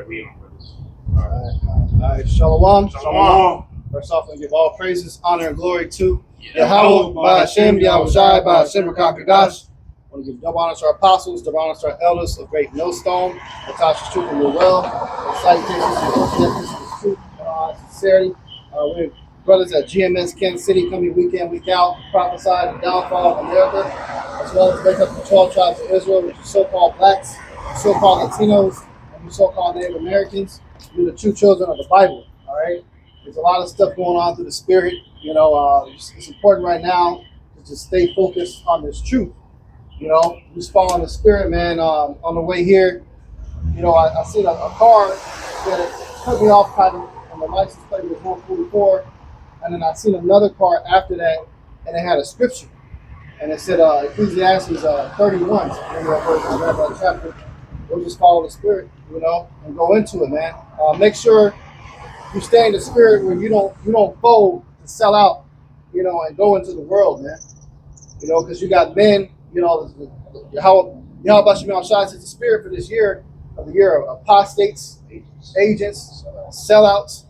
right, we on with this. All right. Shalom. Shalom. First off, I give all praises, honor, and glory to Yeah. Yahweh, by Hashem, Yahushai, by Hashem, Rakakagash. I want to give double honor to our apostles, double honor to our elders of Great Millstone, Natasha's Truth and Will Well, salutations to the Orthodox Truth and sincerity. We're brothers at GMS Kansas City, coming week in, week out, prophesy the downfall of America, as well as wake up the 12 tribes of Israel, which are so-called blacks, so-called Latinos, and you so-called Native Americans. You're the true children of the Bible, all right? There's a lot of stuff going on through the spirit. You know, it's important right now to just stay focused on this truth. You know, just following the spirit, man. On the way here, you know, I seen a car that cut me off kind of, and the license plate was 144. And then I seen another car after that, and it had a scripture. And it said Ecclesiastes 31. Remember that verse, I read that chapter. We'll just follow the spirit, you know, and go into it, man. Make sure you stay in the spirit where you don't fold to sell out, you know, and go into the world, man. You know, because you got men, you know, Yahweh Shemel Shai says the spirit for this year of the year of apostates, agents, sellouts.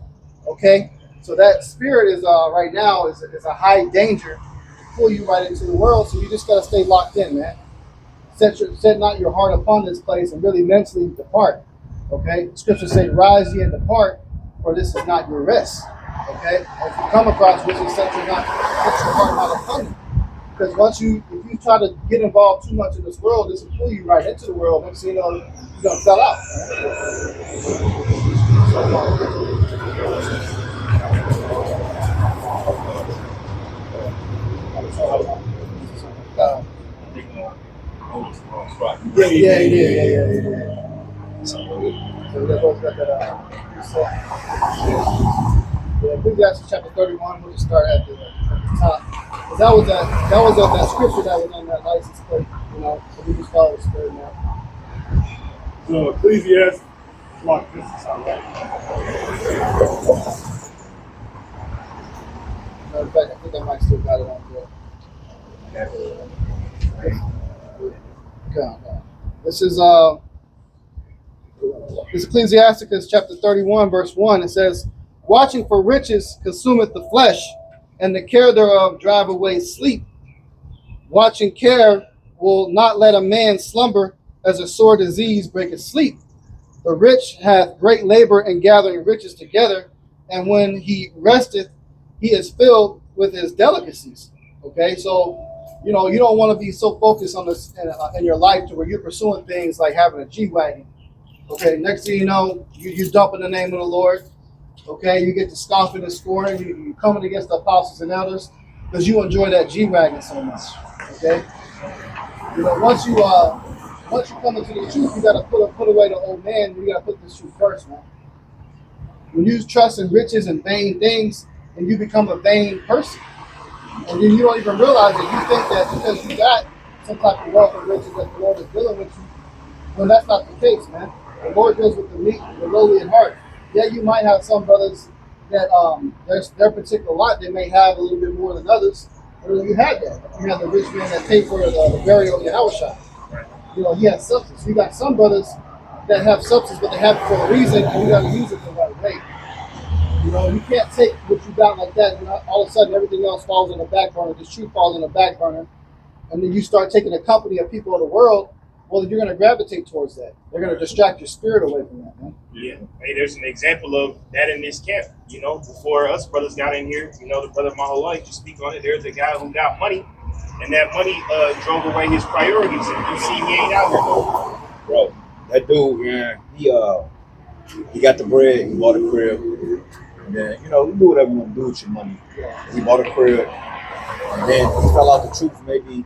Okay, so that spirit is right now is a high danger to pull you right into the world. So you just gotta stay locked in, man. Set not your heart upon this place and really mentally depart. Okay, scriptures say, "Rise ye and depart, for this is not your rest." Okay, if you come across which is set your heart not upon it. Because if you try to get involved too much in this world, this will pull you right into the world. Next thing you know, you're gonna sell out. Yeah. So that's what's got that. Yeah, Ecclesiastes chapter 31. We'll just start at the top. That was that scripture that was on that license plate, you know. So we just follow the spirit now. So Ecclesiastes, like this is all right. In fact, I think I might still got it on there. Okay. This is Ecclesiasticus chapter 31, verse 1. It says, "Watching for riches consumeth the flesh, and the care thereof drive away sleep. Watching care will not let a man slumber, as a sore disease breaketh sleep. The rich hath great labor in gathering riches together, and when he resteth, he is filled with his delicacies." Okay, so you know you don't want to be so focused on this in your life to where you're pursuing things like having a G-Wagon. Okay, next thing you know, you dump in the name of the Lord. Okay, you get to scoffing and scoring. You coming against the apostles and elders because you enjoy that G-Wagon so much. Okay, you know once you come into the truth, you gotta put away the old man. You gotta put this truth first, man. When you trust in riches and vain things, and you become a vain person, and then you don't even realize it. You think that because you got some type of wealth and riches that the Lord is dealing with you. Well, that's not the case, man. The Lord deals with the meek, the lowly in heart. Yeah, you might have some brothers that their particular lot they may have a little bit more than others. But you had that. You had the rich man that paid for the burial of Yahushua. You know, he had substance. You got some brothers that have substance, but they have it for a reason, and you got to use it the right way. You know, you can't take what you got like that, and all of a sudden everything else falls on the back burner. This truth falls on the back burner, and then you start taking the company of people of the world. Well, you're going to gravitate towards that. They're going to distract your spirit away from that, man. Yeah. Hey, there's an example of that in this camp. You know, before us brothers got in here, you know, the brother Mahalo, you speak on it. There's a guy who got money, and that money drove away his priorities. And you see, he ain't out here though. Bro, that dude, man, he got the bread, he bought a crib, and then, you know, you do whatever you want to do with your money. He bought a crib, and then he fell out the truth maybe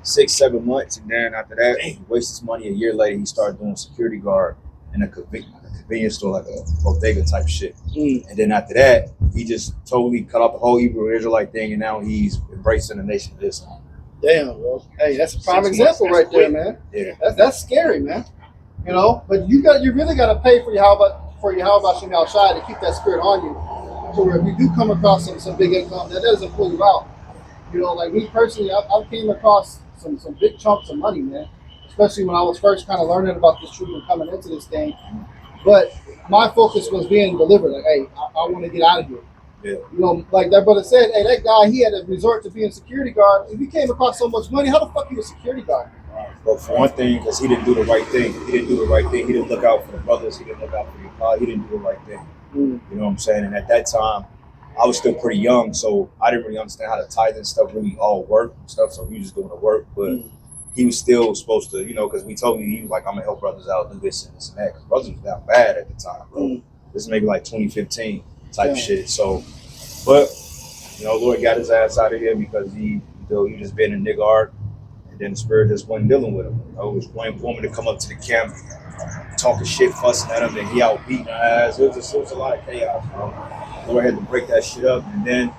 6-7 months, and then after that, he wasted his money. A year later, he started doing security guard in a convenience store, like a bodega type shit. And then after that, he just totally cut off the whole Hebrew Israelite thing, and now he's embracing the nation of Islam. Damn, bro. Hey, that's a prime example right there, man. Yeah. That's scary, man. You know, but you really got to pay for Yahweh Shemel Shai to keep that spirit on you. So where if you do come across some big income, that doesn't pull you out. You know, like me personally, I came across some big chunks of money, man. Especially when I was first kind of learning about this truth and coming into this thing. But my focus was being delivered. Like, hey, I want to get out of here. Yeah. You know, like that brother said, hey, that guy, he had to resort to being security guard. If he came across so much money, how the fuck he was security guard? But for one thing, because he didn't do the right thing. He didn't do the right thing. He didn't look out for the brothers. He didn't look out for the God. He didn't do the right thing. You know what I'm saying? And at that time, I was still pretty young, so I didn't really understand how the tithe and stuff really all work and stuff. So he was just doing the work, but he was still supposed to, you know, because we told me he was like, I'm gonna help brothers out, do this and this and that. Because brothers was down bad at the time, bro. This is maybe like 2015 type shit. So, but you know, Lord got his ass out of here because he just been a nigga art. Then the spirit just wasn't dealing with him. I was waiting for him to come up to the camp, talking shit, fussing at him, and he out beating our ass. It was a lot of chaos, bro. Lord had to break that shit up, and then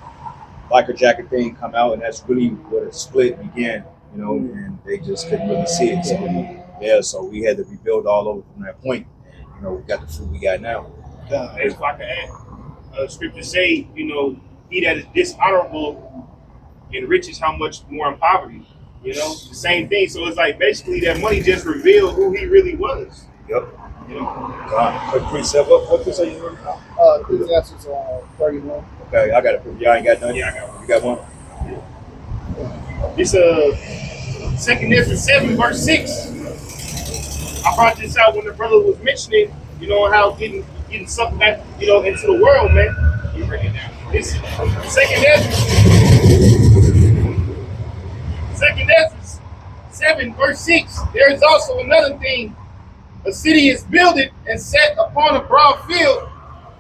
Biker Jacket thing come out, and that's really where the split began, you know, and they just couldn't really see it. So, yeah, so we had to rebuild all over from that point, and, you know, we got the fruit we got now. If I can add, scripture say, you know, he that is dishonorable enriches how much more in poverty. You know, the same thing. So it's like basically that money just revealed who he really was. Yep. You know. Quick precept. What precept you reading now? Ecclesiastes 31. Okay, I got it. Y'all ain't got none? Yeah, I got one. You got one? It's 2 Ezra 7 verse 6. I brought this out when the brother was mentioning, you know, how getting something back, you know, into the world, man. You bring it down. It's 2 Ezra 7 verse 6. There is also another thing. A city is builded and set upon a broad field,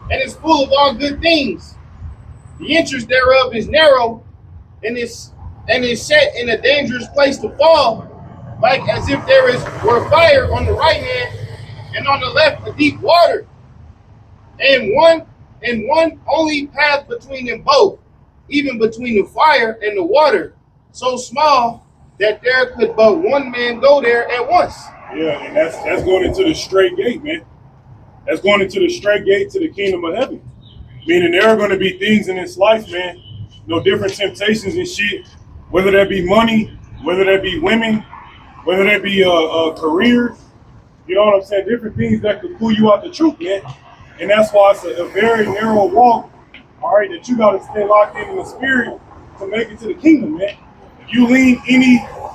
and is full of all good things. The entrance thereof is narrow, and is set in a dangerous place to fall, like as if were fire on the right hand, and on the left a deep water, and one only path between them both, even between the fire and the water, so small that there could but one man go there at once. Yeah, and that's going into the straight gate, man. That's going into the straight gate to the kingdom of heaven. Meaning there are going to be things in this life, man, no different temptations and shit, whether that be money, whether that be women, whether that be careers, you know what I'm saying? Different things that could pull you out the truth, man. And that's why it's a very narrow walk, all right, that you got to stay locked in the spirit to make it to the kingdom, man. If you lean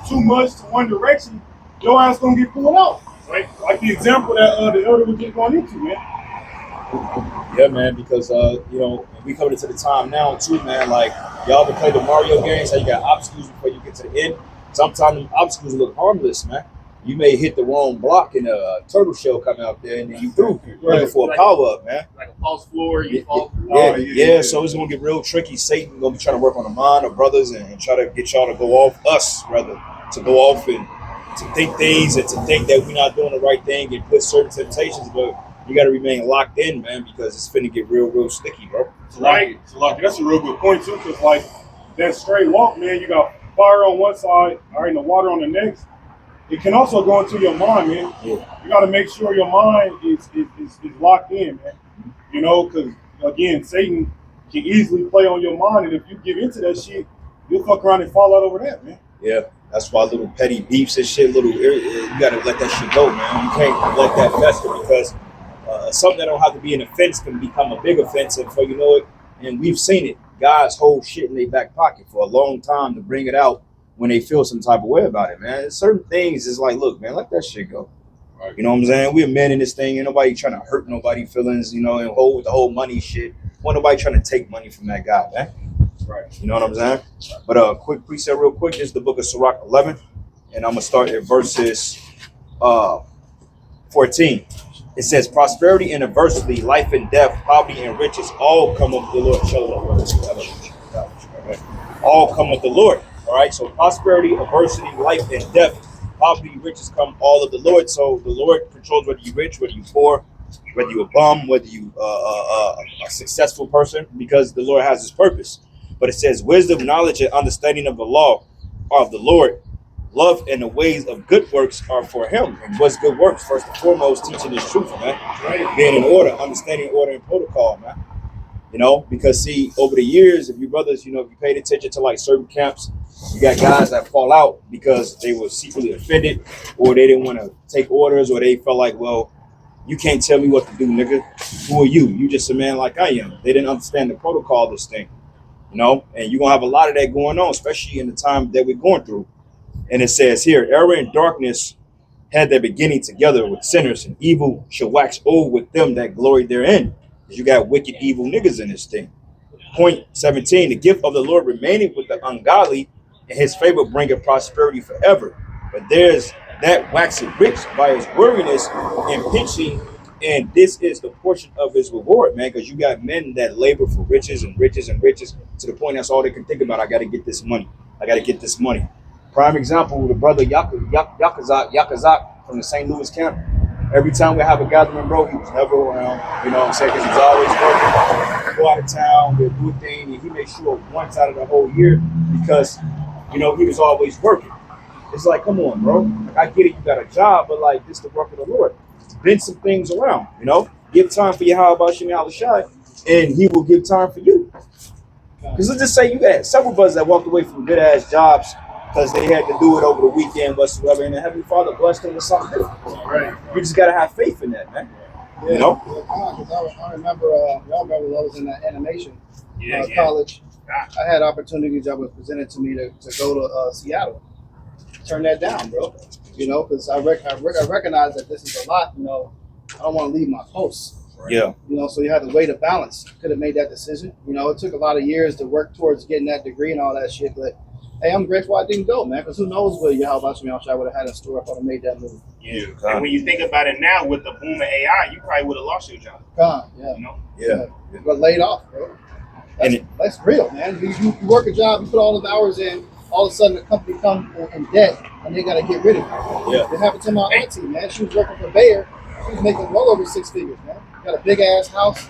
too much to one direction, your ass gonna get pulled out, right? Like the example that the elder was just going into, man. Yeah, man, because you know, we coming into the time now too, man. Like y'all ever play the Mario games? How you got obstacles before you get to the end. Sometimes the obstacles look harmless, man. You may hit the wrong block and a turtle shell come out there, and then you through looking for a power up, man. Like a false floor, you fall through. Yeah. So it's gonna get real tricky. Satan gonna be trying to work on the mind of brothers and try to get y'all to go off us, rather to go off and to think things and to think that we're not doing the right thing and put certain temptations, but you got to remain locked in, man, because it's finna get real sticky, bro. Right. That's a real good point too, because like that straight walk, man, you got fire on one side, all right, and the water on the next. It can also go into your mind, man. Yeah. You got to make sure your mind is locked in, man. You know, because again, Satan can easily play on your mind, and if you give into that shit, you'll fuck around and fall out over that, man. Yeah. That's why little petty beefs and shit, you gotta let that shit go, man. You can't let that fester because something that don't have to be an offense can become a big offense, and before you know it, and we've seen it, guys hold shit in their back pocket for a long time to bring it out when they feel some type of way about it, man. Certain things is like, look, man, let that shit go. Right. You know what I'm saying? We're men in this thing, ain't nobody trying to hurt nobody's feelings, you know, and hold with the whole money shit. Ain't nobody trying to take money from that guy, man. Right. You know what I'm saying? But quick precept real quick. This is the book of Sirach 11. And I'm going to start at verses 14. It says, prosperity and adversity, life and death, poverty and riches, all come of the Lord. All come of the Lord. All right. So prosperity, adversity, life and death, poverty, riches come all of the Lord. So the Lord controls whether you're rich, whether you're poor, whether you're a bum, whether you a successful person, because the Lord has his purpose. But it says, wisdom, knowledge, and understanding of the law are of the Lord. Love and the ways of good works are for him. And what's good works? First and foremost, teaching this truth, man. Right. Being in order, understanding order and protocol, man. You know, because see, over the years, if you brothers, you know, if you paid attention to like certain camps, you got guys that fall out because they were secretly offended, or they didn't want to take orders, or they felt like, well, you can't tell me what to do, nigga. Who are you? You just a man like I am. They didn't understand the protocol of this thing, you know? And you're going to have a lot of that going on, especially in the time that we're going through. And it says here, error and darkness had their beginning together with sinners, and evil shall wax old with them that glory therein. You got wicked, evil niggas in this thing. Point 17, the gift of the Lord remaining with the ungodly, and his favor bringeth prosperity forever. But there's that waxing rich by his weariness and pinching, and this is the portion of his reward, man, because you got men that labor for riches and riches and riches to the point that's all they can think about. I got to get this money. I got to get this money. Prime example, the brother Yakazak from the St. Louis camp. Every time we have a gathering, bro, he was never around. You know what I'm saying? Because he's always working. Go out of town, we'll do a thing, and he made sure once out of the whole year because, you know, he was always working. It's like, come on, bro. Like, I get it, you got a job, but like, this is the work of the Lord. Bend some things around, you know? Give time for Yahweh Shem Yahushai, and he will give time for you. Because let's just say you had several brothers that walked away from good ass jobs because they had to do it over the weekend, whatsoever, and the Heavenly Father blessed them with something different. Right. You just gotta have faith in that, man. Yeah, you know? I remember, y'all remember when I was in the animation college. I had opportunities that was presented to me to go to Seattle. Turn that down, bro. You know, because I recognize that this is a lot. You know, I don't want to leave my post. Yeah. You know, so you had to weigh the balance. Could have made that decision. You know, it took a lot of years to work towards getting that degree and all that shit. But hey, I'm grateful I didn't go, man. Because who knows what Yahweh Shem Yahushua would have had in store if I'd have made that move. Yeah. And when you think about it now, with the boom of AI, you probably would have lost your job. God, yeah. You know? Yeah. Got laid off, bro. That's real, man. You work a job, you put all those hours in. All of a sudden, the company comes in debt, and they got to get rid of you. Yeah. It happened to my auntie, man. She was working for Bayer. She was making well over 6 figures, man. Got a big ass house,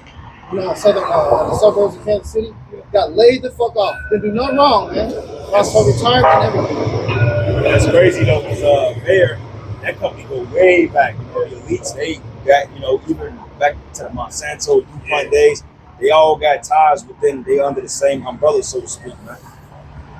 you know, in the suburbs of Kansas City. Got laid the fuck off. Didn't do nothing wrong, man. Lost her retirement and everything. That's crazy though, because Bayer, that company go way back. You know, the elites, they got, you know, even back to the Monsanto DuPont days, they all got ties within. They under the same umbrella, so to speak, man.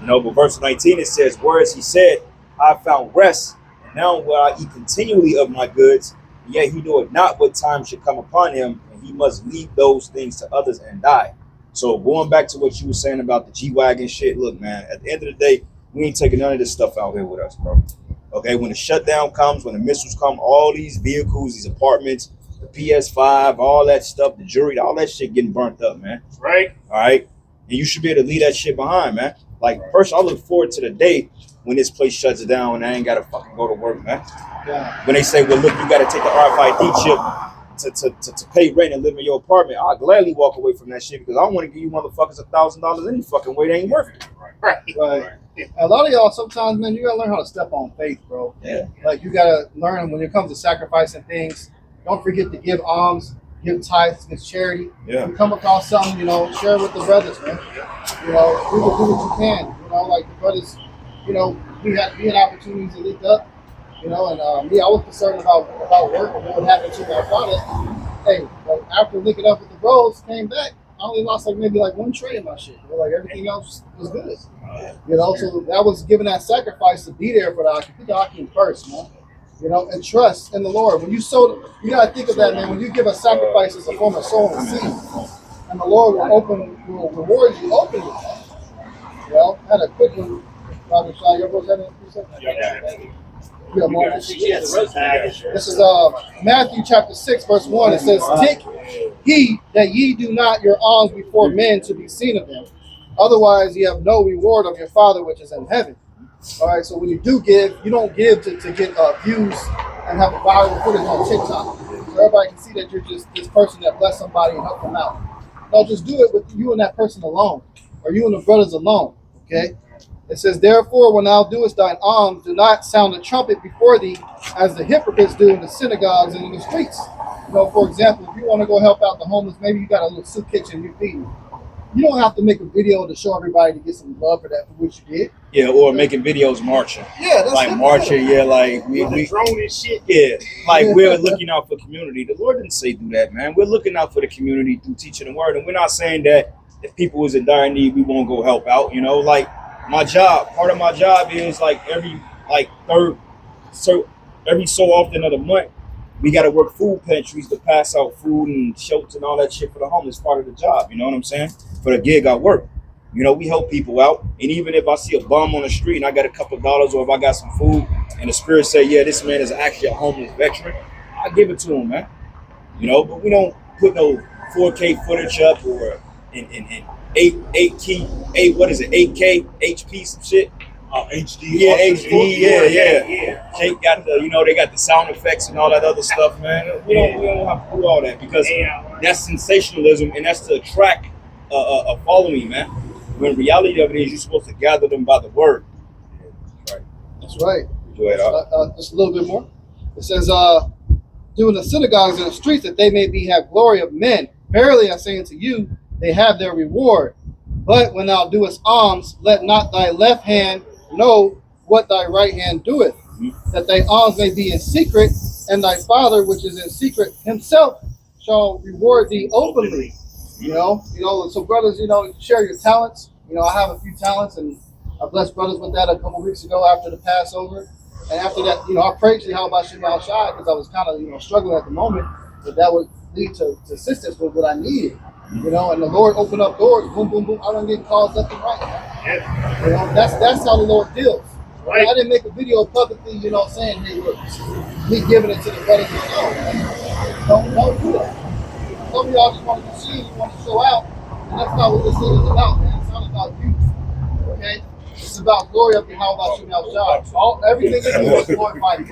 You know, but verse 19 it says, whereas he said, I found rest, and now will I eat continually of my goods, and yet he knoweth not what time should come upon him, and he must leave those things to others and die. So going back to what you were saying about the G-Wagon shit, look, man, at the end of the day, we ain't taking none of this stuff out here with us, bro. Okay, when the shutdown comes, when the missiles come, all these vehicles, these apartments, the PS5, all that stuff, the jewelry, all that shit getting burnt up, man. Right. All right. And you should be able to leave that shit behind, man. Like, personally, I look forward to the day when this place shuts down and I ain't got to fucking go to work, man. Yeah. When they say, well, look, you got to take the RFID chip to pay rent and live in your apartment, I'll gladly walk away from that shit because I don't want to give you motherfuckers $1,000 any fucking way. They ain't worth it. Right. A lot of y'all, sometimes, man, you got to learn how to step on faith, bro. Yeah. Like, you got to learn when it comes to sacrificing things, don't forget to give alms, give tithes, give charity. Yeah. If you come across something, you know, share it with the brothers, man. You know, do what you can. You know, like the brothers, you know, we had opportunities to link up. You know, and me, I was concerned about work and what would happen to my product. Hey, like after linking up with the bros, came back, I only lost maybe one tray of my shit. You know, like everything else was good. You know, so that was giving that sacrifice to be there for the Akim. Put the Akim first, man. You know, and trust in the Lord. When you sow, you gotta think of that, man. When you give a sacrifice as a form of sowing a seed, and the Lord will reward you openly. Well, I had a quick one. Dr. Shah, your bros had anything? Yeah, Mark. This is Matthew chapter 6, verse 1. It says, take heed that ye do not your alms before men to be seen of them. Otherwise, ye have no reward of your Father which is in heaven. All right, so when you do give, you don't give to get views and have a viral footage on TikTok. So everybody can see that you're just this person that blessed somebody and helped them out. No, just do it with you and that person alone, or you and the brothers alone, okay? It says, therefore, when thou doest thine alms, do not sound the trumpet before thee, as the hypocrites do in the synagogues and in the streets. You know, for example, if you want to go help out the homeless, maybe you got a little soup kitchen you're feeding. You don't have to make a video to show everybody to get some love for that, for what you did. Yeah, or making videos marching. Yeah, that's like marching. Yeah, like we drone and shit. Yeah, like we're looking out for community. The Lord didn't say do that, man. We're looking out for the community through teaching the word, and we're not saying that if people is in dire need, we won't go help out. You know, like my job. Part of my job is every so often of the month, we got to work food pantries to pass out food and shelter and all that shit for the homeless, part of the job. You know what I'm saying? For the gig, I work. You know, we help people out. And even if I see a bum on the street and I got a couple of dollars, or if I got some food and the spirit say, yeah, this man is actually a homeless veteran, I give it to him, man. You know, but we don't put no 4K footage up or in 8K HP some shit. HD. Yeah, HD. Yeah. Jake got the, you know, they got the sound effects and all that other stuff, man. We don't have to do all that because that's sensationalism and that's to attract a following, man. When reality of it is, you're supposed to gather them by the word. Right. That's right. Enjoy it. Just a little bit more. It says, doing the synagogues and the streets that they may have glory of men. Verily I say unto you, they have their reward. But when thou doest alms, let not thy left hand know what thy right hand doeth, that thy alms may be in secret, and thy Father which is in secret himself shall reward thee openly. You know, so brothers, share your talents. I have a few talents, and I blessed brothers with that a couple weeks ago after the Passover. And after that, I prayed to Yahweh Shema Shai because I was kind of, struggling at the moment, but that would lead to assistance with what I needed. And the Lord opened up doors, boom, boom, boom. I don't get calls left and right. Yeah. That's how the Lord deals. Right. I didn't make a video publicly, saying, hey, look, me giving it to the brothers. Don't do that. Some of y'all just want to see, you want to show out, and that's not what this thing is about, man. It's not about you. Okay? It's about glory of Yahweh Shema Shai. Everything you do is glorify you.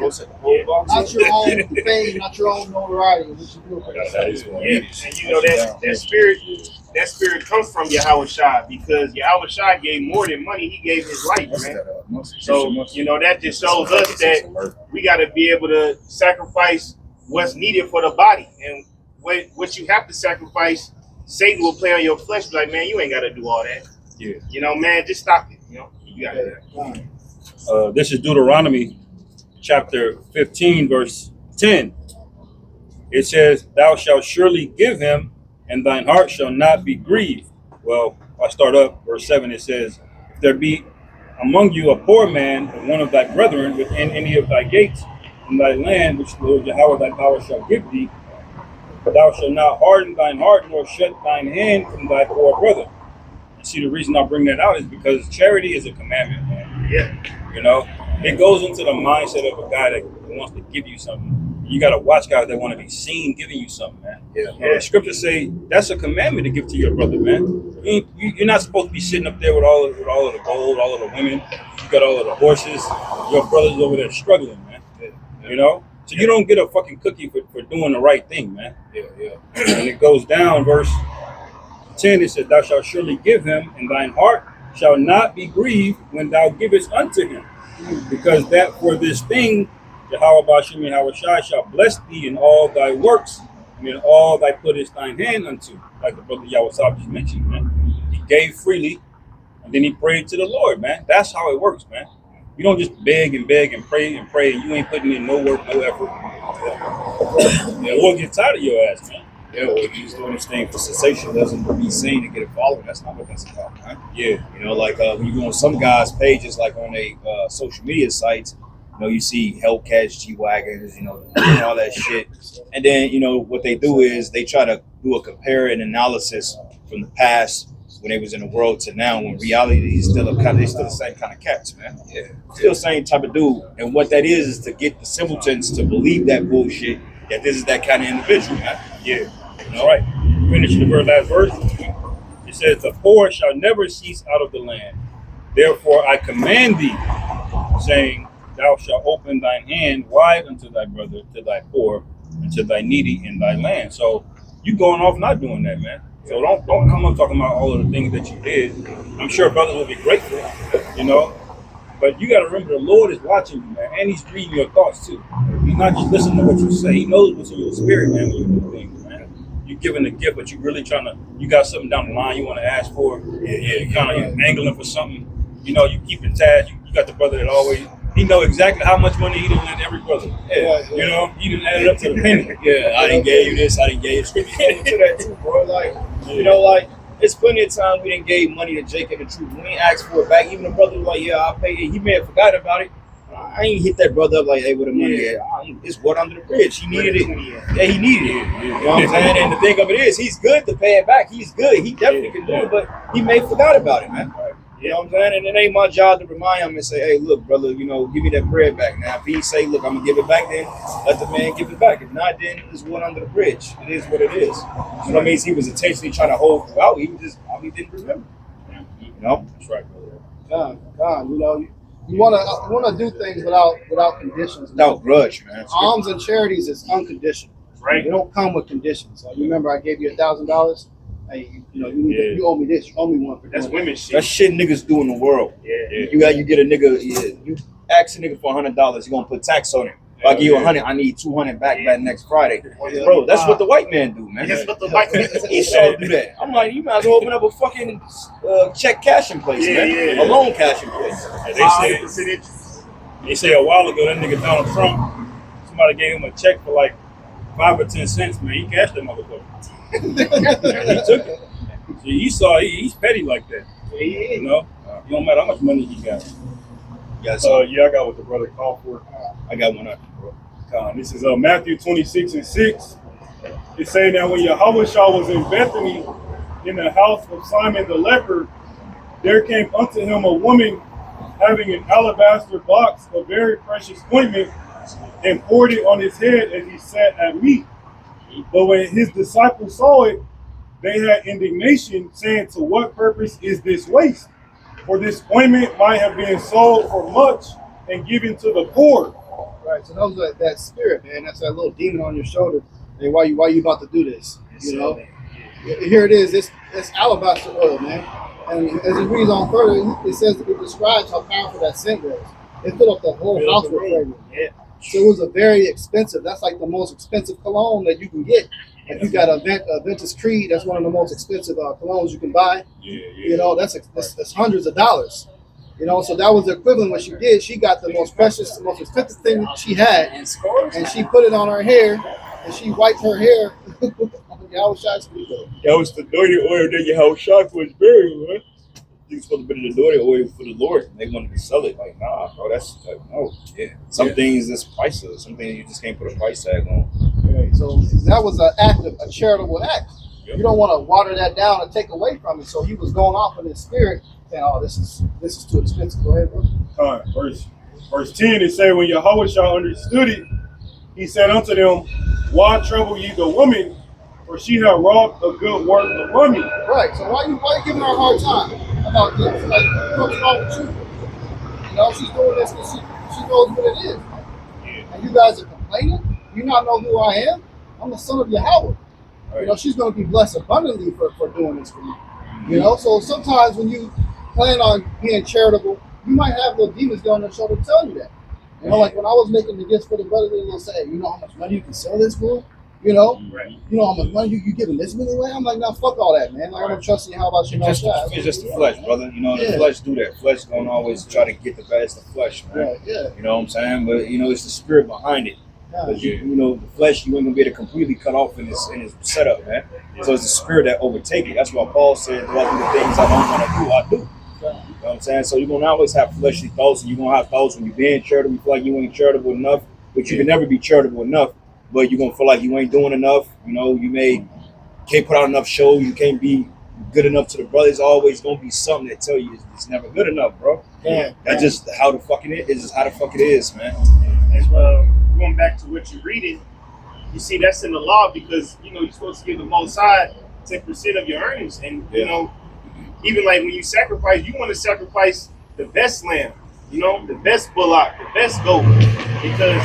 Not your own fame, not your own notoriety, which you do for yourself. Yeah, and that spirit comes from Yahweh Shai because Yahweh Shai gave more than money. He gave his life, man. So, that just shows us that we got to be able to sacrifice what's needed for the body. And what you have to sacrifice, Satan will play on your flesh, be like, man, you ain't got to do all that. Yeah. Man, just stop it. You got it. This is Deuteronomy chapter 15, verse 10. It says, thou shalt surely give him, and thine heart shall not be grieved. Well, I start up, verse 7, it says, if there be among you a poor man, or one of thy brethren, within any of thy gates, in thy land, which the Lord Yahweh thy power shall give thee, thou shalt not harden thine heart, nor shut thine hand from thy poor brother. See, the reason I bring that out is because charity is a commandment, man. Yeah. It goes into the mindset of a guy that wants to give you something. You got to watch guys that want to be seen giving you something, man. The scriptures say that's a commandment to give to your brother, man. You're not supposed to be sitting up there with all of the gold, all of the women. You got all of the horses. Your brother's over there struggling, man. So you don't get a fucking cookie for doing the right thing, man. And it goes down, verse 10, it says, thou shalt surely give him, and thine heart shall not be grieved when thou givest unto him. Because that for this thing, Yahweh Shema Yahweh Shai shall bless thee in all thy works, and in all thy puttest thine hand unto. Like the brother Yahweh Sab just mentioned, man. He gave freely, and then he prayed to the Lord, man. That's how it works, man. You don't just beg and pray, and you ain't putting in no work, no effort. The Lord get tired of your ass, man. Yeah, well, he's doing this thing for sensationalism to be seen to get a following. That's not what that's about, man. Yeah. Like when you go on some guys' pages, like on a social media sites, you see Hellcats, G-Wagons, and all that shit. And then, what they do is they try to do a compare and analysis from the past when they was in the world to now, when reality is still they still the same kind of cats, man. Yeah. Still the same type of dude. And what that is to get the simpletons to believe that bullshit, that this is that kind of individual, man. Yeah. All right. Finish the last verse. It says, the poor shall never cease out of the land. Therefore I command thee, saying, thou shalt open thine hand wide unto thy brother, to thy poor, and to thy needy in thy land. So you going off not doing that, man. So don't come up talking about all of the things that you did. I'm sure brothers will be grateful, But you got to remember the Lord is watching you, man, and he's reading your thoughts too. He's not just listening to what you say. He knows what's in your spirit, man, when you do things, man. You're giving a gift, but you really you got something down the line you want to ask for. You're angling for something. You keep it tabs. You got the brother that always, he know exactly how much money he done lent every brother. He done added up to the penny. I didn't give you this, I didn't give you scripture. To that too, bro. It's plenty of times we didn't gave money to Jacob and Truth. We ain't asked for it back. Even the brother was like, yeah, I'll pay it. He may have forgotten about it. I ain't hit that brother up like, hey, where the money at? It's what under the bridge. He needed it. Yeah, he needed it. You know what I'm saying? And the thing of it is, he's good to pay it back. He's good. He definitely can do it, but he may forgot about it, man. You know what I'm saying? And it ain't my job to remind him and say, hey, look, brother, you know, give me that bread back. Now, if he say, look, I'm going to give it back, then let the man give it back. If not, then it's one under the bridge. It is what it is. So that means he was intentionally trying to hold you out. He just probably didn't remember. You know? That's right, brother. God, you know, you wanna do things without conditions. Without grudge, man. Alms and charities is unconditional. Right. They don't come with conditions. Like, remember, I gave you $1,000. Hey, you owe me this. You owe me one for That's doing women that. shit. That shit niggas do in the world. Yeah. You get a nigga, you ask a nigga for $100, you gonna put tax on it. If I give you 100, I need 200 back next Friday. Bro, that's what the white man do, man. That's what the white man do. Esau do that. I'm like, you might as well open up a fucking check cashing place, man. Yeah. A loan cashing place. They say a while ago that nigga Donald Trump, somebody gave him a check for like 5 or 10 cents, man. He cashed that motherfucker. He took it. So Esau, he's petty like that. You know? It don't matter how much money he got. I got what the brother called for. I got one up, bro. This is Matthew 26:6. It's saying that when Yahushua was in Bethany, in the house of Simon the leper, there came unto him a woman having an alabaster box of very precious ointment, and poured it on his head as he sat at meat. But when his disciples saw it, they had indignation, saying, to what purpose is this waste? For this ointment might have been sold for much and given to the poor. Right. So that spirit, man. That's that little demon on your shoulder. Hey, why you about to do this? You know. Here it is. It's alabaster oil, man. And as it reads on further, it says it describes how powerful that scent was. It filled up the whole house with fragrance. Yeah. So it was a very expensive. That's like the most expensive cologne that you can get. If you got a Ventus Creed, that's one of the most expensive colognes you can buy. You know, that's hundreds of dollars. You know, so that was the equivalent. What she did, she got the most precious, the most expensive thing she had, and she put it on her hair, and she wiped her hair. That was the dirty oil that Yahushua was buried, man. You supposed to be the dirty oil for the Lord. And they wanted to sell it. Like, nah, bro, that's like, no. Yeah. Some things is priceless. Some things you just can't put a price tag on. Right. So that was a charitable act. Yep. You don't want to water that down and take away from it. So he was going off in his spirit, saying, "Oh, this is too expensive." Go ahead, bro. Verse 10, it say, when Yahushua understood it, he said unto them, why trouble ye the woman? For she had wrought a good work upon me. Right. So why you giving her a hard time about this? Like, what's wrong with you? You know, she's doing this because she knows what it is. And you guys are complaining? You not know who I am? I'm the son of Yahweh. Right. You know, she's going to be blessed abundantly for doing this for you. You know, so sometimes when you plan on being charitable, you might have little demons get on their shoulder to tell you that. You know, like when I was making the gifts for the brothers, they'll say, you know how much money you can sell this for? You know, you know how much money you giving this many away? I'm like, nah, fuck all that, man. Like, I don't trust you. How about you? It's just the flesh, brother. You know, the flesh do that. Flesh don't always try to get the best of flesh, man. Right, yeah. You know what I'm saying? But you know, it's the spirit behind it. Because you know, the flesh you ain't gonna be able to completely cut off in his setup, man. So it's the spirit that overtake it. That's why Paul said, "Do I do the things I don't want to do? I do." You know what I'm saying? So you're gonna always have fleshly thoughts, and you're gonna have thoughts when you're being charitable. You feel like you ain't charitable enough, but you can never be charitable enough. But you're gonna feel like you ain't doing enough. You know, can't put out enough show. You can't be good enough to the brothers. Always gonna be something that tell you it's never good enough, bro. That's just how the fuck it is. It's just how the fuck it is, man. As well, going back to what you're reading, you see that's in the law because you know you're supposed to give the Most High 10% of your earnings, and you know, even like when you sacrifice, you want to sacrifice the best lamb, you know, the best bullock, the best goat, because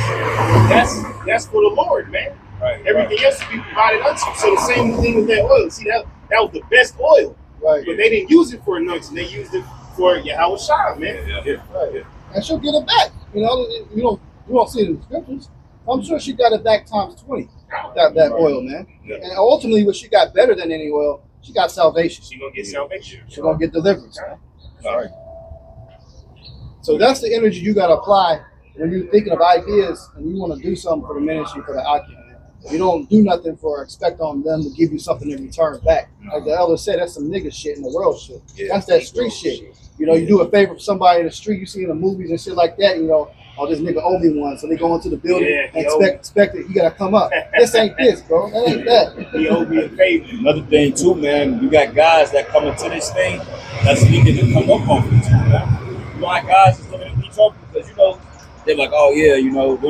that's for the Lord, man. Right. Everything else will be provided unto you. So the same thing with that oil. See that was the best oil, right? But they didn't use it for anointing; they used it for Yahushua, man. Right. And she'll get it back. You know, you don't see it in the scriptures. I'm sure she got it back times 20. That oil, man. Yeah. And ultimately, what she got better than any oil, she got salvation. She's gonna get salvation. She's gonna get deliverance. Man. All right. So that's the energy you gotta apply when you're thinking of ideas and you want to do something for the ministry, for the Akim. You don't do nothing for expect on them to give you something in return back. Like the elder said, that's some nigga shit in the world shit. That's that street shit. You know, you do a favor for somebody in the street you see in the movies and shit like that, you know, oh, this nigga owe me one. So they go into the building Yeah, and he owe me. expect it. He gotta come up. This ain't this, bro. That ain't that. He owed me a favor. Another thing too, man, you got guys that come into this thing that's looking to come up on you too, man. You want guys that's looking to be talking because they're like, oh yeah,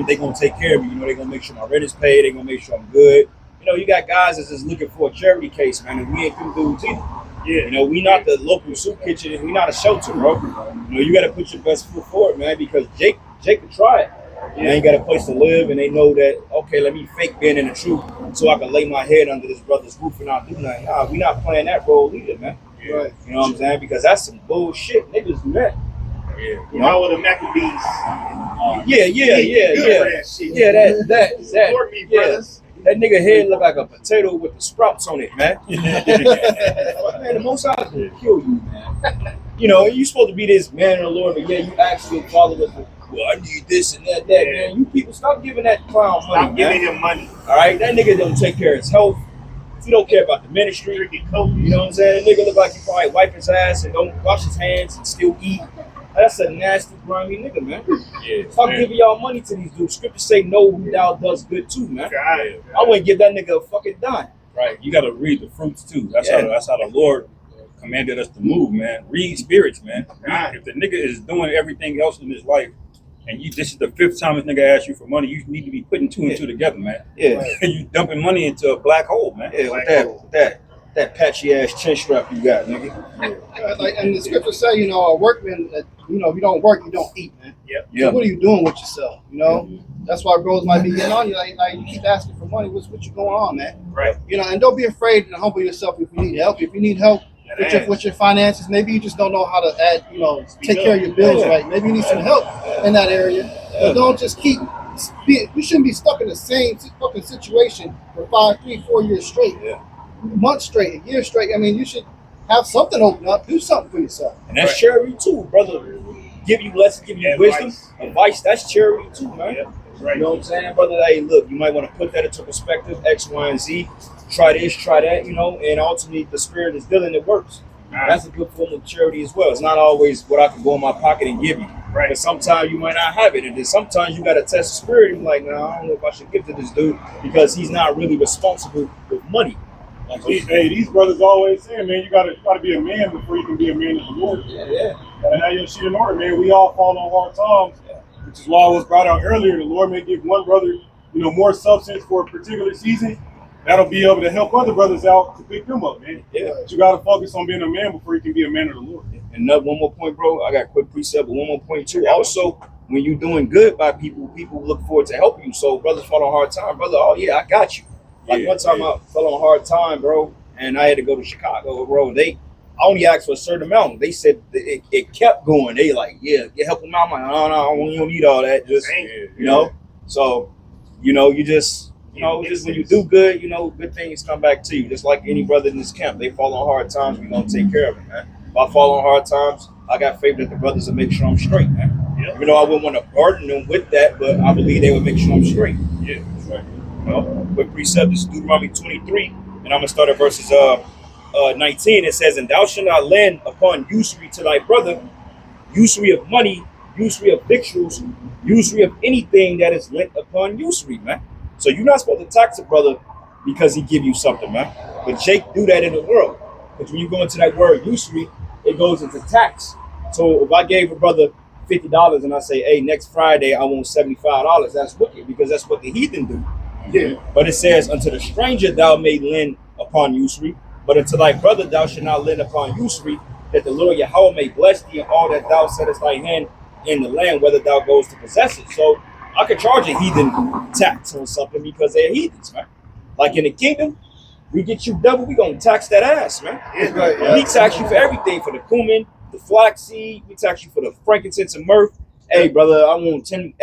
they gonna take care of me. They gonna make sure my rent is paid. They gonna make sure I'm good. You got guys that's just looking for a charity case, man, and we ain't them dudes either. Yeah. We not the local soup kitchen, and we not a shelter, bro. You got to put your best foot forward, man, because Jake can try it. They ain't got a place to live, and they know that, okay, let me fake being in the truth so I can lay my head under this brother's roof and not do nothing. Nah, we not playing that role either, man. Yeah. Right. You know what I'm saying? Because that's some bullshit. Niggas do that. Yeah. You know what the Maccabees? Yeah. Shit. Yeah, that. Support me, Yeah. brothers. That nigga head look like a potato with the sprouts on it, man. Man, the Most High is gonna kill you, man. You supposed to be this man of the Lord, but yeah, you actually follow us. Well, I need this and that, man. You people stop giving that clown money, Stop giving man. him money. All right, that nigga don't take care of his health. He don't care about the ministry. Drinking coke. You know what I'm saying? That nigga look like he probably wipe his ass and don't wash his hands and still eat. That's a nasty, grimy nigga, man. Yeah. Stop giving y'all money to these dudes. Scripture say no who thou does good too, man. God. I wouldn't give that nigga a fucking dime. Right. You got to read the fruits too. That's Yeah. how the Lord commanded us to move, man. Read spirits, man. Right. If the nigga is doing everything else in his life, and this is the 5th time this nigga asked you for money, you need to be putting 2 and 2 together, man. Yeah, You dumping money into a black hole, man. yeah, with that patchy ass chin strap you got, nigga. And the scriptures say, a workman, if you don't work, you don't eat, man. Yeah. So what are you doing with yourself? That's why bros might be getting on you. Like you keep asking for money. What you going on, man? Right. And don't be afraid to humble yourself if you need help. If you need help with your finances, maybe you just don't know how to take care of your bills right. Maybe you need some help in that area. But don't just you shouldn't be stuck in the same fucking situation for 5, 3, 4 years straight. Yeah. Months straight, a year straight. I mean, you should have something open up. Do something for yourself. And that's charity too, brother. Give you lessons, give you wisdom, advice. That's charity too, man. Yeah. Right. You know what I'm saying, brother? Hey, look, you might want to put that into perspective. X, Y, and Z. Try this, try that. And ultimately, the spirit is dealing. It works. That's a good form of charity as well. It's not always what I can go in my pocket and give you. Right. But sometimes you might not have it. And then sometimes you got to test the spirit. And like, I don't know if I should give to this dude because he's not really responsible with money. Like, these brothers always saying, man, you gotta be a man before you can be a man of the Lord. Yeah. And have your shit in order, man. We all fall on hard times, which is why it was brought out earlier. The Lord may give one brother, more substance for a particular season. That'll be able to help other brothers out to pick them up, man. Yeah. But you gotta focus on being a man before you can be a man of the Lord. And one more point, bro. I got a quick precept, but one more point too. Also, when you're doing good by people look forward to help you. So brothers fall on hard time, brother. Oh yeah, I got you. Like one time I fell on a hard time, bro, and I had to go to Chicago, bro. I only asked for a certain amount. They said it kept going. They like, yeah, get help them out. I'm like, no, you don't need all that. Just So, you just when you do good, good things come back to you. Just like any brother in this camp, they fall on hard times. We gonna take care of them, man. If I fall on hard times, I got faith that the brothers will make sure I'm straight, man. Yeah. Even though I wouldn't want to burden them with that, but I believe they would make sure I'm straight. Yeah, that's right. Quick precept is Deuteronomy 23, and I'm gonna start at verses 19. It says, "And thou shalt not lend upon usury to thy brother, usury of money, usury of victuals, usury of anything that is lent upon usury, man." So you're not supposed to tax a brother because he give you something, man. But Jake do that in the world. Because when you go into that word usury, it goes into tax. So if I gave a brother $50 and I say, hey, next Friday I want $75, that's wicked because that's what the heathen do. Yeah. But it says, unto the stranger thou may lend upon usury, but unto thy brother thou shalt not lend upon usury, that the Lord Yahweh may bless thee in all that thou settest thy hand in the land, whether thou goest to possess it. So I could charge a heathen tax on something because they're heathens, man. Like in the kingdom, we get you double, we gonna tax that ass, man. Yeah. We tax you for everything, for the cumin, the flaxseed, we tax you for the frankincense and myrrh. Hey, brother, I want 10,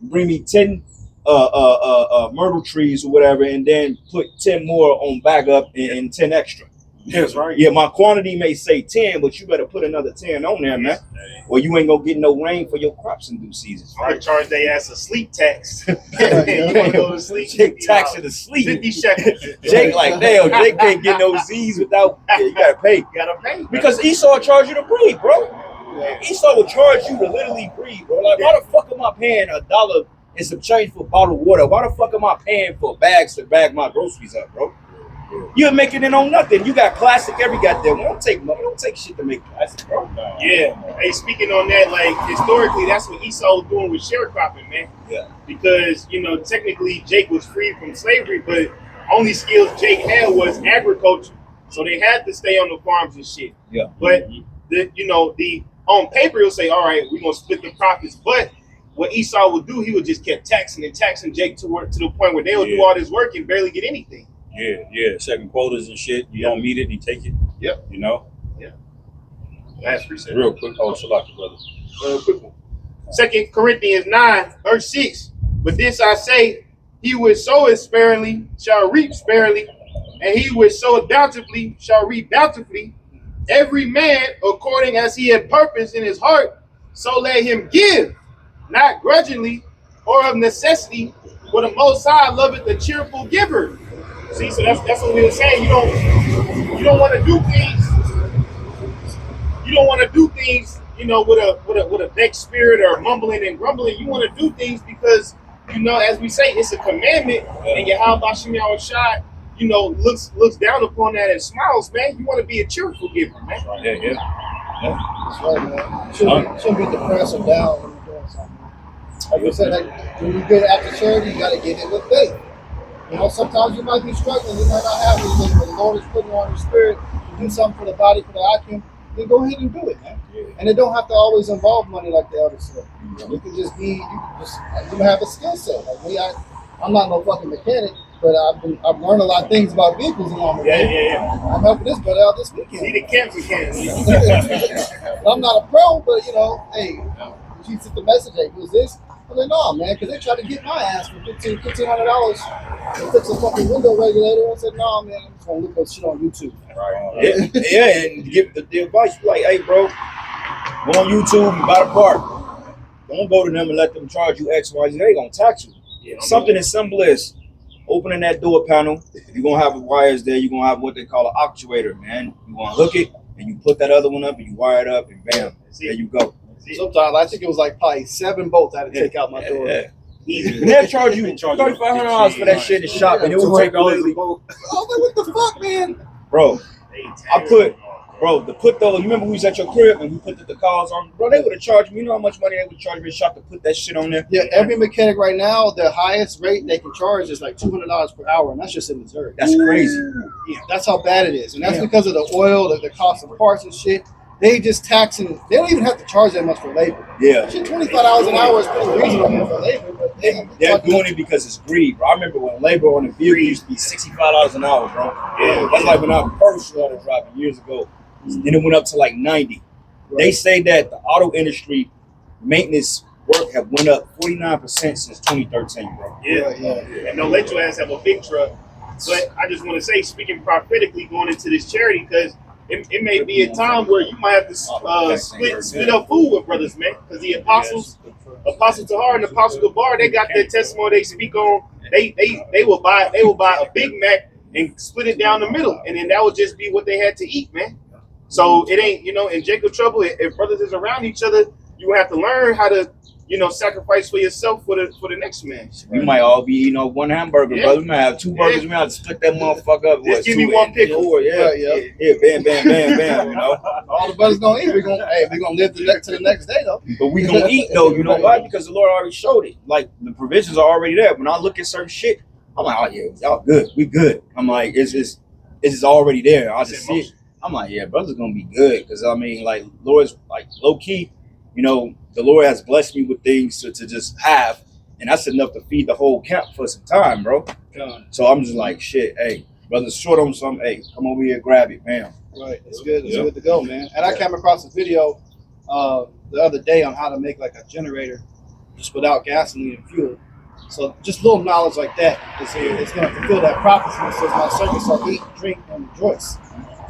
bring me 10 myrtle trees or whatever, and then put 10 more on back up and 10 extra. Yes, right. Yeah, my quantity may say 10, but you better put another 10 on there, man. Or you ain't gonna get no rain for your crops in due season. I'm gonna charge their ass a sleep tax. You wanna go to sleep? Jake tax it to sleep. 50 shekels. Jake like, damn, Jake can't get no Z's without, you gotta pay. You gotta pay. Because Esau charged you to breed, bro. Esau will charge you to literally breathe, bro. Like, why the fuck am I paying $1 and some change for a bottle of water? Why the fuck am I paying for bags to bag my groceries up, bro? You're making it on nothing. You got plastic every goddamn. We don't take money. We don't take shit to make plastic, bro. Yeah. Hey, speaking on that, like historically, that's what Esau was doing with sharecropping, man. Yeah. Because technically Jake was freed from slavery, but only skills Jake had was agriculture, so they had to stay on the farms and shit. Yeah. But the on paper he'll say, all right, we're gonna split the profits, but what Esau would do, he would just kept taxing and taxing Jake to the point where they'll do all this work and barely get anything. Yeah. Second quotas and shit. You don't meet it, you take it. Yep. That's appreciated. Real quick. Oh, Salaki, brother. Quick one. 2 Corinthians 9, verse 6. But this I say, he which soweth sparingly shall reap sparingly, and he which soweth bountifully shall reap bountifully. Every man according as he had purpose in his heart, so let him give, not grudgingly or of necessity, for the Most High loveth a cheerful giver. See, so that's what we were saying. You don't want to do things. You don't want to do things, with a vexed spirit or mumbling and grumbling. You want to do things because, as we say, it's a commandment, and Yahweh Hashem Yahushua, looks down upon that and smiles, man. You want to be a cheerful giver, man. Yeah. That's right, man. Shouldn't be depressed or down when you're doing something. Like I said, like, when you get after charity, you got to get it with faith. Sometimes you might be struggling, you might not have anything, but the Lord is putting on your spirit to do something for the body, for the Akim, then go ahead and do it, man. Yeah. And it don't have to always involve money like the elder said. It could just be, you have a skill set. Like me, I'm not no fucking mechanic, but I've learned a lot of things about vehicles along the way. Yeah. I'm helping this brother out this weekend. See the camp mechanics. I'm not a pro, but hey, she sent the message, hey, who's this? I'm like, no, man, because they tried to get my ass for $1,500 to fix a fucking window regulator. I said, no, man, I'm just going to look up shit on YouTube. Right. Yeah, and give the advice, like, hey, bro, go on YouTube and buy the part. Don't go to them and let them charge you X, Y, Z. They gonna tax you. Yeah, Something as simple as opening that door panel. You're gonna have wires there. You're gonna have what they call an actuator, man. You gonna hook it, and you put that other one up, and you wire it up, and bam, there you go. Sometimes I think it was like probably 7 bolts I had to take out my door. Yeah. And they'll charge you $3,500 for that shit in the shop, and it will take literally, I was like, what the fuck, man? bro. To put those, you remember we was at your crib and we put the cars on, bro, they would have charged me, you know how much money they would charge me in the shop to put that shit on there? Yeah, every mechanic right now, the highest rate they can charge is like $200 per hour, and that's just in Missouri. That's crazy. Yeah, that's how bad it is. And that's because of the oil, the cost of parts and shit. They just taxing, they don't even have to charge that much for labor. Yeah. Shit, $25 an hour is pretty reasonable for labor, but They're doing it because it's greed, bro. I remember when labor on the vehicle used to be $65 an hour, bro. Yeah. That's like when I first started driving years ago. Then it went up to like 90. Right. They say that the auto industry maintenance work have went up 49% since 2013, bro. Yeah. And don't let your ass have a big truck. But I just want to say, speaking prophetically, going into this charity, because it may be a time where you might have to split up food with brothers, man. Because the apostles, Apostle Tahar and Apostle Gabar, they got their testimony they speak on. They will buy a Big Mac and split it down the middle, and then that would just be what they had to eat, man. So it ain't, in Jacob trouble, if brothers is around each other, you have to learn how to, sacrifice for yourself for the next man. We might all be eating one hamburger, brother. We might have 2 burgers. We might have to split that motherfucker up. Just give me 1 pickle. Yeah, bam, All the brothers gonna eat. We're gonna live to the next day though. But we gonna eat though, you know why? Because the Lord already showed it. Like the provisions are already there. When I look at certain shit, I'm like, oh yeah, y'all good. We good. I'm like, it's already there. I just see it. I'm like, yeah, brother's gonna be good. Cause I mean, like, Lord's like low key, the Lord has blessed me with things to just have, and that's enough to feed the whole camp for some time, bro. So I'm just like, shit, hey, brother's short on something, hey, come over here, grab it, man. Right, it's good. It's good to go, man. And I came across a video the other day on how to make like a generator just without gasoline and fuel. So just little knowledge like that is going to fulfill that prophecy that says my servants shall eat, drink, and rejoice.